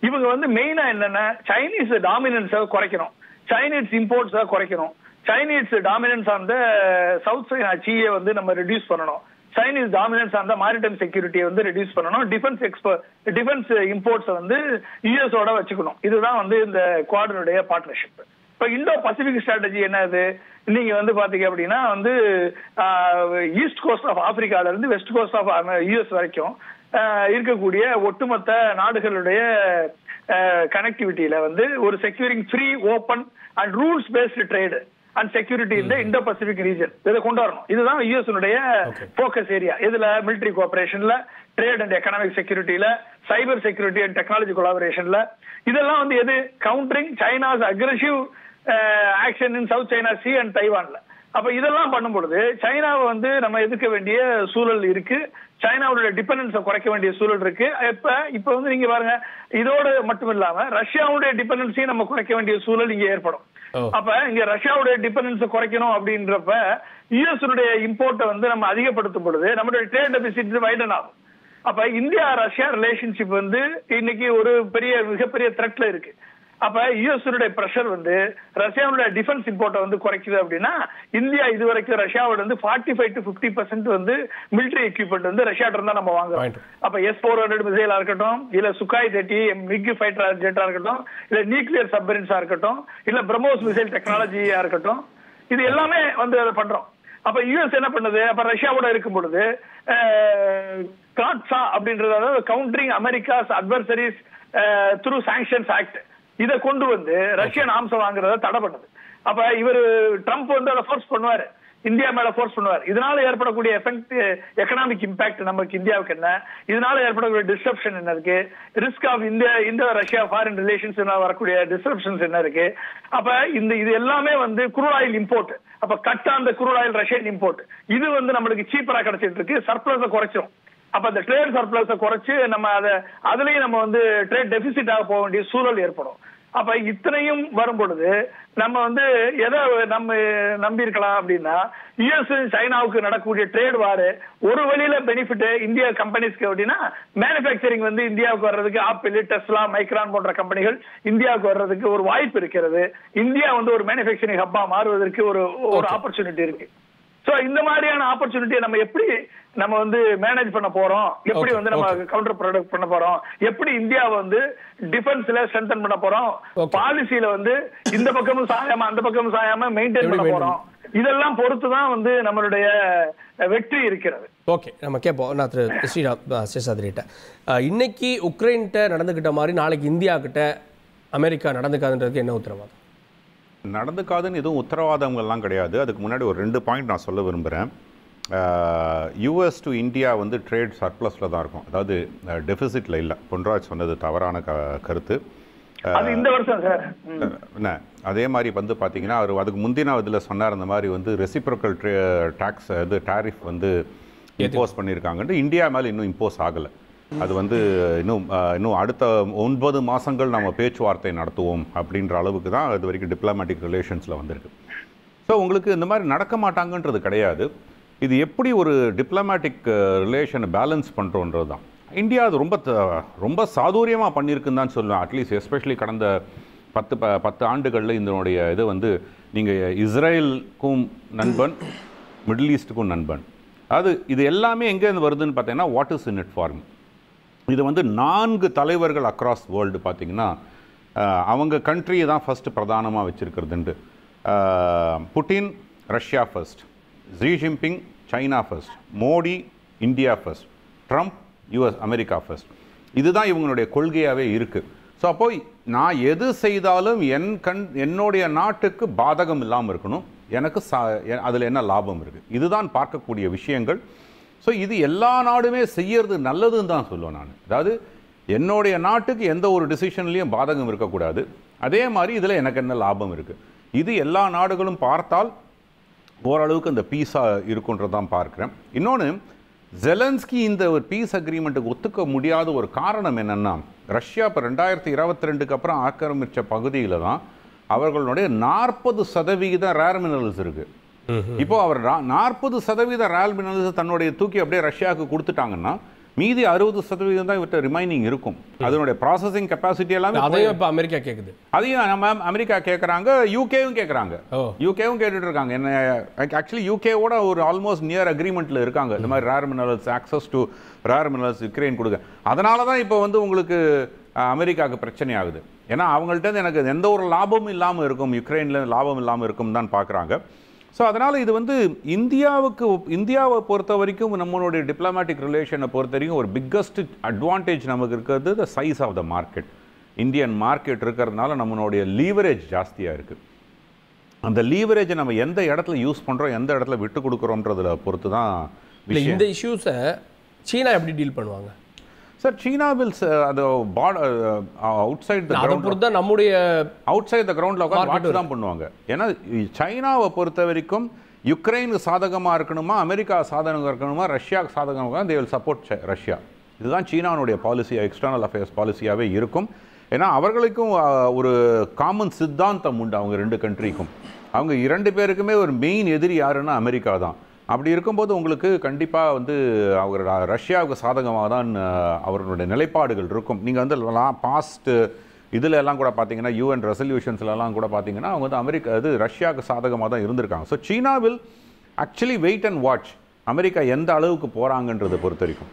இவங்க மெயினா என்னன்னா, சைனீஸ் டாமினன்ஸை குறைக்கணும், சைனீஸ் இம்போர்ட்ஸை குறைக்கணும், Chinese dominance on the South China சீயை நம்ம ரெடியூஸ் பண்ணணும், Chinese dominance on the maritime செக்யூரிட்டியை ரெடியூஸ் பண்ணணும், டிஃபென்ஸ் இம்போர்ட்ஸை யுஎஸோட வச்சுக்கணும். இதுதான் இந்த குவாடினுடைய பார்ட்னர்ஷிப். இப்ப இண்டோ பசிபிக் ஸ்ட்ராட்டஜி என்னது? நீங்க பாத்தீங்க அப்படின்னா ஈஸ்ட் கோஸ்ட் ஆஃப் ஆப்பிரிக்கால இருந்து வெஸ்ட் கோஸ்ட் ஆஃப் யுஎஸ் வரைக்கும் இருக்கக்கூடிய ஒட்டுமொத்த நாடுகளுடைய கனெக்டிவிட்டியில ஒரு securing free, open and rules based trade and security இந்த இண்டோ பசிபிக் ரீஜன் இதை கொண்டு வரணும். இதுதான் யுஎஸ்னுடைய போக்கஸ் ஏரியா. இதுல மிலிட்டரி கோஆபரேஷன்ல, ட்ரேட் அண்ட் எக்கனாமிக் செக்யூரிட்டியில, சைபர் செக்யூரிட்டி அண்ட் டெக்னாலஜி கொலாபரேஷன்ல, இதெல்லாம் எது? Countering China's aggressive action in South China Sea and தைவான்ல. அப்ப இதெல்லாம் பண்ணும்பொழுது சைனாவை நம்ம எதிர்க்க வேண்டிய சூழல் இருக்கு, சைனாவுடைய டிபெண்டன்ஸை குறைக்க வேண்டிய சூழல் இருக்கு. இப்ப நீங்க பாருங்க, இதோட மட்டும் இல்லாம ரஷ்யாவுடைய டிபெண்டன்ஸையும் நம்ம குறைக்க வேண்டிய சூழல் இங்க ஏற்படும். அப்ப இங்க ரஷ்யாவுடைய டிபெண்டன்ஸை குறைக்கணும் அப்படின்றப்ப யுஎஸ் இம்போர்ட்டை நம்ம அதிகப்படுத்தும் பொழுது நம்மளுடைய ட்ரேட் டெபிசிட் வைடன் ஆகும். அப்ப இந்தியா ரஷ்யா ரிலேஷன்ஷிப் இன்னைக்கு ஒரு மிகப்பெரிய த்ரெட்ல இருக்கு. அப்ப யுஎஸ் பிரஷர் ரஷ்யாவுடைய டிஃபென்ஸ் இம்போர்ட்டை குறைக்குது அப்படின்னா, இந்தியா இதுவரைக்கும் ரஷ்யாவோட 45 to 50% மிலிட்டரி எக்யூப்மெண்ட் ரஷ்யாட்ட இருந்தா நம்ம வாங்குறோம். அப்ப S-400 மிசைலா இருக்கட்டும், இல்ல சுகாய் 30 மிக் ஃபைட்டர் ஜெட்டா இருக்கட்டும், இல்ல நியூக்ளியர் சப்மரீன்ஸா இருக்கட்டும், இல்ல பிரம்மோஸ் மிசைல் டெக்னாலஜியா இருக்கட்டும், இது எல்லாமே அதை பண்றோம். அப்ப யுஎஸ் என்ன பண்ணுது, அப்ப ரஷ்யாவோட இருக்கும் பொழுது காட்ஸா அப்படின்றது, அதாவது countering Americas adversaries through sanctions act, இதை கொண்டு வந்து ரஷ்யன் ஆர்ம்ஸ் வாங்குறத தடை பண்ணுது. அப்ப இவர் ட்ரம்ப் வந்து அதை ஃபோர்ஸ் பண்ணுவாரு, இந்தியா மேல ஃபோர்ஸ் பண்ணுவார். இதனால ஏற்படக்கூடிய எஃபெக்ட், எக்கனாமிக் இம்பாக்ட் நமக்கு இந்தியாவுக்கு என்ன, இதனால ஏற்படக்கூடிய டிஸ்ரப்ஷன் என்ன இருக்கு, risk of India Russia foreign relations வரக்கூடிய டிஸ்ரப்ஷன்ஸ் என்ன இருக்கு. அப்ப இது எல்லாமே வந்து குரூட் ஆயில் இம்போர்ட், அப்ப cut on the crude oil Russian import, இது வந்து நம்மளுக்கு சீப்பரா கிடைச்சிட்டு இருக்கு, சர்ப்ளஸை குறைச்சிரும். அப்ப அந்த ட்ரேட் சர்ப்ளஸை குறைச்சு நம்ம அதுலயும் நம்ம வந்து ட்ரேட் டெபிசிட் ஆக போக வேண்டிய சூழல் ஏற்படும். அப்ப இத்தனையும் வரும் பொழுது நம்ம வந்து எதை நம்ம நம்பி இருக்கலாம் அப்படின்னா, யுஎஸ் சைனாவுக்கு நடக்கக்கூடிய ட்ரேட் வார் ஒரு வழியில பெனிஃபிட் இந்தியா கம்பெனிஸ்க்கு அப்படின்னா, மேனுபேக்சரிங் வந்து இந்தியாவுக்கு வர்றதுக்கு ஆப்பிள், டெஸ்லா, மைக்ரான் போன்ற கம்பெனிகள் இந்தியாவுக்கு வர்றதுக்கு ஒரு வாய்ப்பு இருக்கிறது. இந்தியா வந்து ஒரு மேனுபேக்சரிங் ஹப்பா மாறுவதற்கு ஒரு ஆப்பர்ச்சுனிட்டி இருக்கு. சோ இந்த மாதிரியான ஆப்பர்ச்சுனிட்டியை நம்ம எப்படி நம்ம வந்து மேனேஜ் பண்ண போறோம், எப்படி வந்து நம்ம கவுண்டர் ப்ரொடக்ட் பண்ண போறோம், எப்படி இந்தியாவை வந்து டிஃபென்ஸ்ல ஸ்ட்ரென்தன் பண்ண போறோம், பாலிசியில வந்து இந்த பக்கமும் சாயாம அந்த பக்கமும் சாயாம மெயின்டைன் பண்ண போறோம், இதெல்லாம் பொறுத்துதான் வந்து நம்மளுடைய வெற்றி இருக்கிறது. ஓகே, நம்ம கேட்போம். நான் திரு ஸ்ரீராம் சேஷாத்ரிகிட்ட, இன்னைக்கு உக்ரைன்கிட்ட நடந்துக்கிட்ட மாதிரி நாளைக்கு இந்தியா கிட்ட அமெரிக்கா நடந்துக்காதுன்றதுக்கு என்ன உத்தரவாதம்? நடந்துக்காதுன்னு எதுவும் உத்தரவாதங்கள்லாம் கிடையாது. அதுக்கு முன்னாடி ஒரு 2 பாயிண்ட் நான் சொல்ல விரும்புகிறேன். யூஎஸ் டு இந்தியா வந்து ட்ரேட் சர்ப்ளஸில் தான் இருக்கும், அதாவது டெபிசிட்டில் இல்லை. பொன்ராஜ் சொன்னது தவறான கருத்து. இந்த வருஷம் சார் என்ன அதே மாதிரி வந்து பார்த்தீங்கன்னா அவர் அதுக்கு முந்தின இதில் சொன்னார், அந்த மாதிரி வந்து ரெசிப்ரோக்கல் டாக்ஸ் இது டாரிஃப் வந்து இம்போஸ் பண்ணியிருக்காங்கன்ட்டு. இந்தியா மேலே இன்னும் இம்போஸ் ஆகலை. அது வந்து இன்னும் அடுத்த 9 மாதங்கள் நம்ம பேச்சுவார்த்தை நடத்துவோம் அப்படின்ற அளவுக்கு தான் அது வரைக்கும் டிப்ளமேட்டிக் ரிலேஷன்ஸில் வந்திருக்கு. ஸோ உங்களுக்கு இந்த மாதிரி நடக்க மாட்டாங்கன்றது கிடையாது. இது எப்படி ஒரு டிப்ளமேட்டிக் ரிலேஷனை பேலன்ஸ் பண்ணுறோன்றது தான். இந்தியா அது ரொம்ப சாதுரியமாக பண்ணியிருக்குன்னு தான் சொல்லுவேன். அட்லீஸ்ட் எஸ்பெஷலி கடந்த 10 ஆண்டுகளில் இதனுடைய இது வந்து நீங்கள் இஸ்ரேலுக்கும் நண்பன், மிடில் ஈஸ்ட்டுக்கும் நண்பன். இது எல்லாமே எங்கேருந்து வருதுன்னு பார்த்தீங்கன்னா, what is in it for me. இது வந்து 4 தலைவர்கள் அக்ராஸ் வேர்ல்டு பார்த்தீங்கன்னா அவங்க கண்ட்ரியை தான் ஃபஸ்ட்டு பிரதானமாக வச்சுருக்கிறதுண்டு. Putin Russia first, Xi Jinping China first, Modi India first, Trump US America first. இதுதான் இவங்களுடைய கொள்கையாகவே இருக்குது. ஸோ அப்போ நான் எது செய்தாலும் என்னுடைய நாட்டுக்கு பாதகம் இல்லாமல் இருக்கணும், எனக்கு அதில் என்ன லாபம் இருக்குது, இதுதான் பார்க்கக்கூடிய விஷயங்கள். ஸோ இது எல்லா நாடுமே செய்யறது நல்லதுன்னு தான் சொல்லுவேன் நான். அதாவது என்னுடைய நாட்டுக்கு எந்த ஒரு டிசிஷன்லையும் பாதகம் இருக்கக்கூடாது, அதே மாதிரி இதில் எனக்கு என்ன லாபம் இருக்குது, இது எல்லா நாடுகளும் பார்த்தால் ஓரளவுக்கு இந்த பீஸாக இருக்குன்றதான் பார்க்குறேன். இன்னொன்று, ஜெலன்ஸ்கி இந்த ஒரு பீஸ் அக்ரிமெண்ட்டுக்கு ஒத்துக்க முடியாத ஒரு காரணம் என்னென்னா, ரஷ்யா இப்போ 2022 அப்புறம் ஆக்கிரமித்த பகுதியில் தான் அவர்களுடைய 40% ரேர் மினரல்ஸ் இருக்குது. இப்போ அவர் 40% ரேர் மினரல்ஸ் தன்னுடைய தூக்கி அப்படியே ரஷ்யாவுக்கு கொடுத்துட்டாங்கன்னா, மீதி 60% தான் இவற்றை ரிமைனிங் இருக்கும். அதனுடைய ப்ராசஸிங் கெப்பாசிட்டி எல்லாமே அதையும் இப்போ அமெரிக்கா கேட்குது. அதையும் நம்ம அமெரிக்கா கேட்குறாங்க, யூகேவும் கேட்குறாங்க, யூகேவும் கேட்டுட்டு இருக்காங்க. என்ன ஆக்சுவலி யூகேவோட ஒரு ஆல்மோஸ்ட் நியர் அக்ரிமெண்ட்டில் இருக்காங்க, இந்த மாதிரி rare minerals, access to rare minerals Ukraine கொடுங்க. அதனால தான் இப்போ வந்து உங்களுக்கு அமெரிக்காவுக்கு பிரச்சனை ஆகுது. ஏன்னா அவங்கள்ட்ட எனக்கு எந்த ஒரு லாபமும் இல்லாமல் இருக்கும், யுக்ரைனில் லாபம் இல்லாமல் இருக்கும் தான் பார்க்குறாங்க. ஸோ அதனால் இது வந்து இந்தியாவை பொறுத்த வரைக்கும், நம்மளுடைய டிப்ளமேட்டிக் ரிலேஷனை பொறுத்த வரைக்கும் ஒரு பிக்கஸ்ட் அட்வான்டேஜ் நமக்கு இருக்கிறது the size of the market. Indian market இருக்கிறதுனால நம்மளுடைய லீவரேஜ் ஜாஸ்தியாக இருக்குது. அந்த லீவரேஜை நம்ம எந்த இடத்துல யூஸ் பண்ணுறோம், எந்த இடத்துல விட்டு கொடுக்குறோன்றதில் பொறுத்து தான் விஷயம். இந்த இஷ்யூஸை சீனா எப்படி டீல் பண்ணுவாங்க சார்? சீனா வில் அது அவுட் சைட் த கிரவுண்ட் பொறுத்து தான் நம்முடைய அவுட் சைட் த கிரவுண்டில் உட்காந்து வாட்ச் தான் பண்ணுவாங்க. ஏன்னா சைனாவை பொறுத்த வரைக்கும் யுக்ரைனுக்கு சாதகமாக இருக்கணுமா, அமெரிக்கா சாதகமாக இருக்கணுமா, ரஷ்யாவுக்கு சாதகமாக, தே வில் சப்போர்ட் ரஷ்யா. இதுதான் சீனாவுடைய பாலிசியாக, எக்ஸ்டர்னல் அஃபேர்ஸ் பாலிசியாகவே இருக்கும். ஏன்னா அவர்களுக்கும் ஒரு காமன் சித்தாந்தம் உண்டு அவங்க 2 கண்ட்ரிக்கும். அவங்க 2 பேருக்குமே ஒரு மெயின் எதிரி யாருன்னா அமெரிக்கா தான். அப்படி இருக்கும்போது உங்களுக்கு கண்டிப்பாக வந்து அவர் ரஷ்யாவுக்கு சாதகமாக தான் அவர்களுடைய நிலைப்பாடுகள் இருக்கும். நீங்கள் வந்து பாஸ்ட் இதில் எல்லாம் கூட பார்த்தீங்கன்னா, யூஎன் ரெசல்யூஷன்ஸ்லாம் கூட பார்த்தீங்கன்னா அவங்க வந்து ரஷ்யாவுக்கு சாதகமாக தான் இருந்திருக்காங்க. ஸோ சீனா will actually wait and watch America எந்த அளவுக்கு போகிறாங்கன்றதை பொறுத்த வரைக்கும்.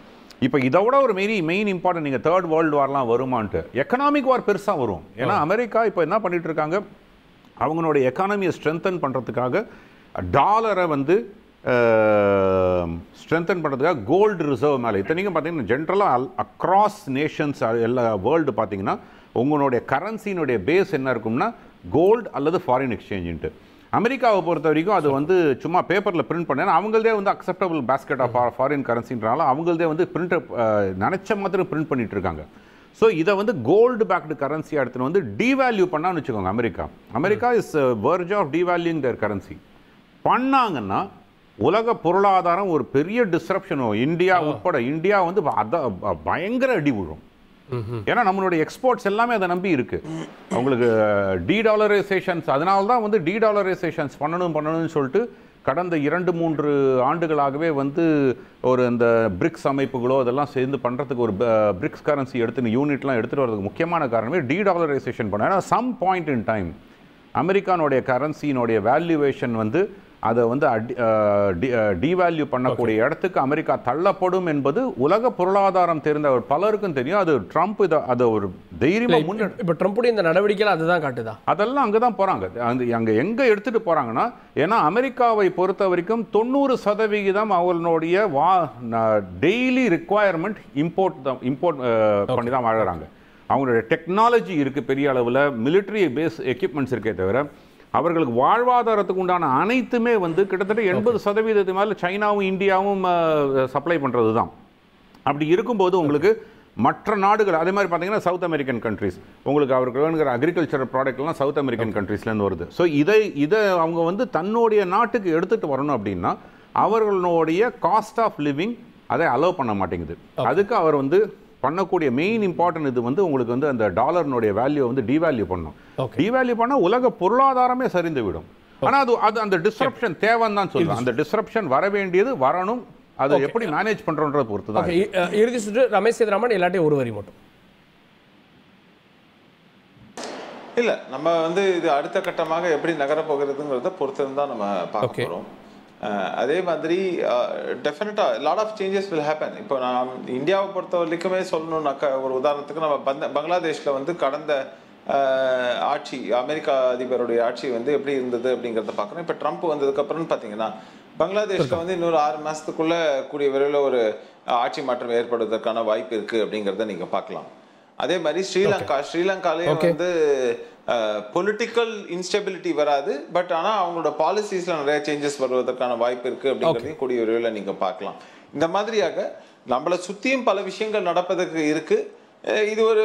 இப்போ இதை விட ஒரு மெயின் இம்பார்ட்டன்ட், நீங்கள் 3rd வேர்ல்டு வார்லாம் வருமான்ட்டு, எக்கனாமிக் வார் பெருசாக வரும். ஏன்னா அமெரிக்கா இப்போ என்ன பண்ணிட்டு இருக்காங்க, அவங்களுடைய எக்கானமியை ஸ்ட்ரென்தன் பண்ணுறதுக்காக டாலரை வந்து ஸ்ட்ரென்தன் பண்ணுறதுக்காக கோல்டு ரிசர்வ் மேலே இத்தனைக்கும் பார்த்தீங்கன்னா ஜென்ரலாக அக்ராஸ் நேஷன்ஸ் எல்லா வேர்ல்டு பார்த்தீங்கன்னா உங்களுடைய கரன்சியினுடைய பேஸ் என்ன இருக்கும்னா கோல்டு அல்லது ஃபாரின் எக்ஸ்சேஞ்சுன்ட்டு. அமெரிக்காவை பொறுத்த வரைக்கும் அது வந்து சும்மா பேப்பரில் பிரிண்ட் பண்ணேன், அவங்களதே வந்து அக்செப்டபிள் பேஸ்கெட் ஆஃப் ஃபாரின் கரன்சின்றால அவங்களதே வந்து பிரிண்ட்டை நினச்ச மாத்திரம் பிரிண்ட் பண்ணிட்டு இருக்காங்க. ஸோ இதை வந்து கோல்டு பேக்டு கரன்சியாக எடுத்துன்னு வந்து டீவேல்யூ பண்ணான்னு வச்சுக்கோங்க. America is verge of devaluing their currency பண்ணாங்கன்னா உலக பொருளாதாரம் ஒரு பெரிய டிஸ்ரப்ஷன், இந்தியா உட்பட இந்தியா வந்து பயங்கர அடி விழும். ஏன்னா நம்மளுடைய எக்ஸ்போர்ட்ஸ் எல்லாமே அதை நம்பி இருக்கு. அவங்களுக்கு டீடாலரைசேஷன்ஸ், அதனால தான் வந்து டீடாலரைசேஷன்ஸ் பண்ணணும்னு சொல்லிட்டு கடந்த 2-3 ஆண்டுகளாகவே வந்து ஒரு இந்த பிரிக்ஸ் அமைப்புகளோ அதெல்லாம் சேர்ந்து பண்ணுறதுக்கு ஒரு பிரிக்ஸ் கரன்சி எடுத்துன்னு யூனிட்லாம் எடுத்துகிட்டு வரதுக்கு முக்கியமான காரணமே டீடாலரைசேஷன் பண்ண. ஏன்னா சம் பாயிண்ட் இன் டைம் அமெரிக்கானுடைய கரன்சியினுடைய வேல்யூவேஷன் வந்து அதை வந்து டீவேல்யூ பண்ணக்கூடிய இடத்துக்கு அமெரிக்கா தள்ளப்படும் என்பது உலக பொருளாதாரம் தெரிந்த பலருக்கும் தெரியும். அது ட்ரம்ப் அதை ஒரு தைரியமா இப்போ ட்ரம்ப்புடைய இந்த நடவடிக்கைகள் அதுதான் காட்டுதா? அதெல்லாம் அங்கே தான் போகிறாங்க. அங்கே எங்கே எடுத்துகிட்டு போகிறாங்கன்னா, ஏன்னா அமெரிக்காவை பொறுத்த வரைக்கும் 90% அவங்களுடைய டெய்லி ரிக்குவயர்மெண்ட் இம்போர்ட் பண்ணி தான் வாழறாங்க. அவங்களுடைய டெக்னாலஜி இருக்குது, பெரிய அளவில் மிலிட்ரி பேஸ் எக்யூப்மெண்ட்ஸ் இருக்கே தவிர அவர்களுக்கு வாழ்வாதாரத்துக்கு உண்டான அனைத்துமே வந்து கிட்டத்தட்ட 80% மேலே சைனாவும் இந்தியாவும் சப்ளை பண்ணுறது தான். அப்படி இருக்கும்போது உங்களுக்கு மற்ற நாடுகள் அதே மாதிரி பார்த்தீங்கன்னா சவுத் அமெரிக்கன் கண்ட்ரிஸ் உங்களுக்கு அவருக்கு வேணுங்கிற அக்ரிகல்ச்சரல் ப்ராடக்ட்லாம் சவுத் அமெரிக்கன் கண்ட்ரீஸ்லேருந்து வருது. ஸோ இதை அவங்க வந்து தன்னுடைய நாட்டுக்கு எடுத்துகிட்டு வரணும் அப்படின்னா அவர்களுடைய காஸ்ட் ஆஃப் லிவிங் அதை அலோவ் பண்ண மாட்டேங்குது. அதுக்கு அவர் வந்து பண்ணக்கூடிய மெயின் இம்பார்ட்டன்ட் இது வந்து உங்களுக்கு வந்து அந்த டாலர்னுடைய வேல்யூ வந்து டிவேல்யூ பண்ணும். டிவேல்யூ பண்ணால் உலக பொருளாதாரமே சரிந்து விடும். ஆனால் அது அந்த டிஸ்ரப்ஷன் தேவைன்னு தான் சொல்லுவேன். அந்த டிஸ்ரப்ஷன் வர வேண்டியது வரணும். அது எப்படி மேனேஜ் பண்றோன்றத பொறுத்து தான். இறுதி சுற்று ரமேஷ் சேதுராமன் எல்லாத்தையும் ஒரு வரி மட்டும். இல்ல நம்ம வந்து இது அடுத்த கட்டமாக எப்படி நகர போகிறதுங்கிறத பொறுத்து தான் நம்ம பார்க்க போறோம். அதே மாதிரி டெஃபினட்டா lot of changes will happen. இப்போ நான் இந்தியாவை பொறுத்த வரைக்குமே சொல்லணும்னாக்கா ஒரு உதாரணத்துக்கு நம்ம பங்களாதேஷ்ல வந்து கடந்த ஆட்சி அமெரிக்கா அதிபருடைய ஆட்சி வந்து எப்படி இருந்தது அப்படிங்கிறத பார்க்கணும். இப்போ ட்ரம்ப் வந்ததுக்கு அப்புறம்னு பார்த்தீங்கன்னா பங்களாதேஷ்ல வந்து இன்னொரு 6 மாசத்துக்குள்ள கூடிய விரைவில் ஒரு ஆட்சி மாற்றம் ஏற்படுவதற்கான வாய்ப்பு இருக்கு அப்படிங்கிறத நீங்க பார்க்கலாம். அதே மாதிரி ஸ்ரீலங்காலையும் வந்து பொலிட்டிக்கல் இன்ஸ்டெபிலிட்டி வராது, பட் ஆனால் அவங்களோட பாலிசிஸ்ல நிறைய சேஞ்சஸ் வருவதற்கான வாய்ப்பு இருக்கு அப்படிங்கிறதையும் கூடிய விரைவில் நீங்க பார்க்கலாம். இந்த மாதிரியாக நம்மளை சுத்தியும் பல விஷயங்கள் நடப்பதற்கு இருக்கு. இது ஒரு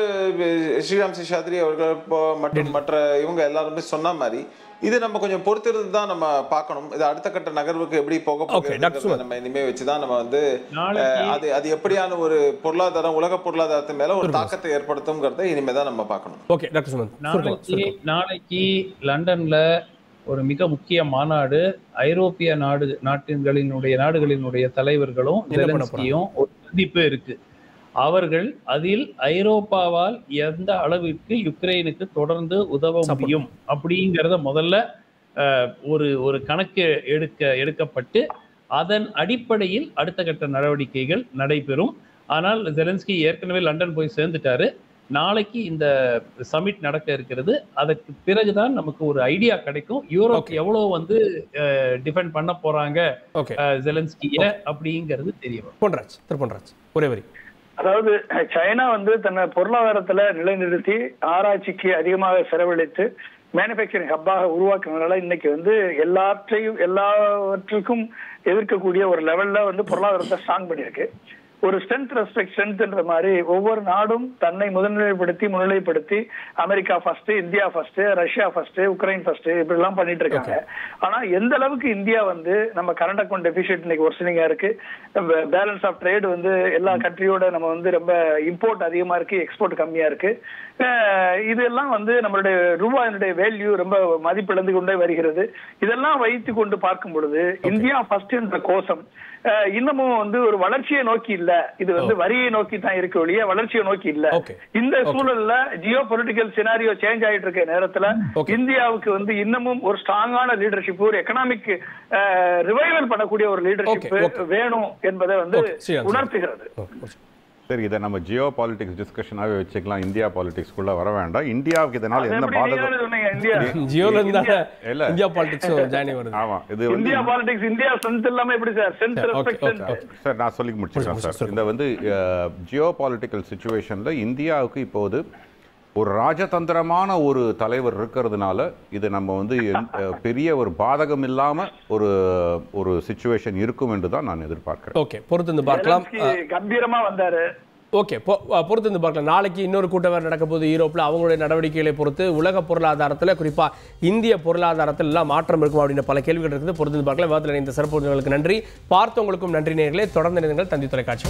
ஸ்ரீராம் சேஷாத்ரி அவர்கள் மற்றும் மற்ற இவங்க எல்லாருமே சொன்ன மாதிரி இது நம்ம கொஞ்சம் பொறுத்திருந்து தான் நம்ம பார்க்கணும். இது அடுத்த கட்ட நகர்வுக்கு எப்படி போக போகுது நம்ம இனிமே வச்சுதான் நம்ம வந்து அது எப்படியான ஒரு பொருளாதாரம் உலக பொருளாதாரத்தின் மேல ஒரு தாக்கத்தை ஏற்படுத்தும்ங்கிறத இனிமே தான் நம்ம பார்க்கணும். ஓகே டாக்டர் சுமந்த், நாளைக்கு லண்டன்ல ஒரு மிக முக்கிய மாநாடு ஐரோப்பிய நாடுகளினுடைய தலைவர்களும் ஜெலன்ஸ்கியும் ஒரு சந்திப்பு இருக்கு. அவர்கள் அதில் ஐரோப்பாவால் எந்த அளவிற்கு யுக்ரைனுக்கு தொடர்ந்து உதவ முடியும் அப்படிங்கிறத முதல்ல ஒரு கணக்கு எடுக்கப்பட்டு அதன் அடிப்படையில் அடுத்த கட்ட நடவடிக்கைகள் நடைபெறும். ஆனால் ஜெலன்ஸ்கி ஏற்கனவே லண்டன் போய் சேர்ந்துட்டாரு. நாளைக்கு இந்த சமிட் நடக்க இருக்கிறது. அதற்கு பிறகுதான் நமக்கு ஒரு ஐடியா கிடைக்கும் யூரோப் எவ்வளவு வந்து டிஃபெண்ட் பண்ண போறாங்க ஜெலன்ஸ்கிய அப்படிங்கிறது தெரியும். பொன்ராஜ் ஒரே வரி. அதாவது சைனா வந்து தன்னை பொருளாதாரத்துல நிலைநிறுத்தி ஆராய்ச்சிக்கு அதிகமாக செலவழித்து மேனுஃபேக்சரிங் ஹப்பாக உருவாக்குறதுனால இன்னைக்கு வந்து எல்லாவற்றுக்கும் எதிர்க்கக்கூடிய ஒரு லெவல்ல வந்து பொருளாதாரத்தை ஸ்ட்ராங் பண்ணியிருக்கு. ஒரு ஸ்ட்ரென்த் ரெஸ்பெக்ட் ஸ்ட்ரென்த்ன்ற மாதிரி ஒவ்வொரு நாடும் தன்னை முன்னிலைப்படுத்தி America first, India first, Russia first, Ukraine first இப்படி எல்லாம் பண்ணிட்டு இருக்காங்க. ஆனா எந்த அளவுக்கு இந்தியா வந்து நம்ம கரண்ட் அக்கௌண்ட் டெபிசிட் இன்னைக்கு ஒர்சனிங்கா இருக்கு, பேலன்ஸ் ஆஃப் ட்ரேட் வந்து எல்லா கண்ட்ரியோட நம்ம வந்து ரொம்ப இம்போர்ட் அதிகமா இருக்கு, எக்ஸ்போர்ட் கம்மியா இருக்கு. இதெல்லாம் வந்து நம்மளுடைய ரூபாயினுடைய வேல்யூ ரொம்ப மதிப்பிழந்து கொண்டே வருகிறது. இதெல்லாம் வைத்து கொண்டு பார்க்கும் பொழுது இந்தியா ஃபர்ஸ்ட் என்ற கோஷம் இன்னமும் வந்து ஒரு வளர்ச்சியை நோக்கி இல்ல, இது வந்து வரியை நோக்கி தான் இருக்க ஒழிய வளர்ச்சியை நோக்கி இல்ல. இந்த சூழல்ல ஜியோ பொலிட்டிக்கல் சினாரியோ சேஞ்ச் ஆயிட்டு இருக்க நேரத்துல இந்தியாவுக்கு வந்து இன்னமும் ஒரு ஸ்ட்ராங்கான லீடர்ஷிப், ஒரு எக்கனாமிக் ரிவைவல் பண்ணக்கூடிய ஒரு லீடர்ஷிப் வேணும் என்பதை வந்து உணர்த்துகிறது. சரி, இதை நம்ம ஜியோ பாலிடிக்ஸ் டிஸ்கஷனாவே வச்சுக்கலாம். இந்தியா பாலிடிக்ஸ்குள்ள வர வேண்டாம். இந்தியாவுக்கு இதனால என்ன பாதகம்? இந்தியா ஜியோல இருந்தா இல்ல. இந்தியா பாலிடிக்ஸ் ஜாயின் வருது. ஆமா இது வந்து இந்தியா பாலிடிக்ஸ் இந்தியா ஸ்ட்ரென்த் இல்லாம எப்படி சார் ஸ்ட்ரென்த் ரெஸ்பெக்ட் சார் நான் சொல்லி முடிச்சிடறேன் சார். இந்த வந்து ஜியோ பாலிட்டிக்கல் சுச்சுவேஷனில் இந்தியாவுக்கு இப்போது ஒரு ராஜதந்திரமான ஒரு தலைவர் இருக்கிறதுனால இது நம்ம வந்து பெரிய ஒரு பாதகம் இல்லாம ஒரு சிச்சுவேஷன் இருக்கும் என்று தான் நான் எதிர்பார்க்கிறேன். ஓகே, பொறுத்து பார்க்கலாம். கம்பீரமா வந்தாரு. ஓகே, பொறுத்து பார்க்கலாம். நாளைக்கு இன்னொரு கூட்டம் வேறு நடக்க போகுது யூரோப்பில். அவங்களுடைய நடவடிக்கைகளை பொறுத்து உலக பொருளாதாரத்தில் குறிப்பாக இந்திய பொருளாதாரத்தில் எல்லாம் மாற்றம் இருக்கும் அப்படின்ற பல கேள்விகள் இருக்குது. பொறுத்து பார்க்கலாம். வாரத்தில் இந்த சிறப்பு நன்றி. பார்த்தவங்களுக்கும் நன்றி நேயர்களே. தொடர்ந்து நீங்கள் தந்தி தொலைக்காட்சி.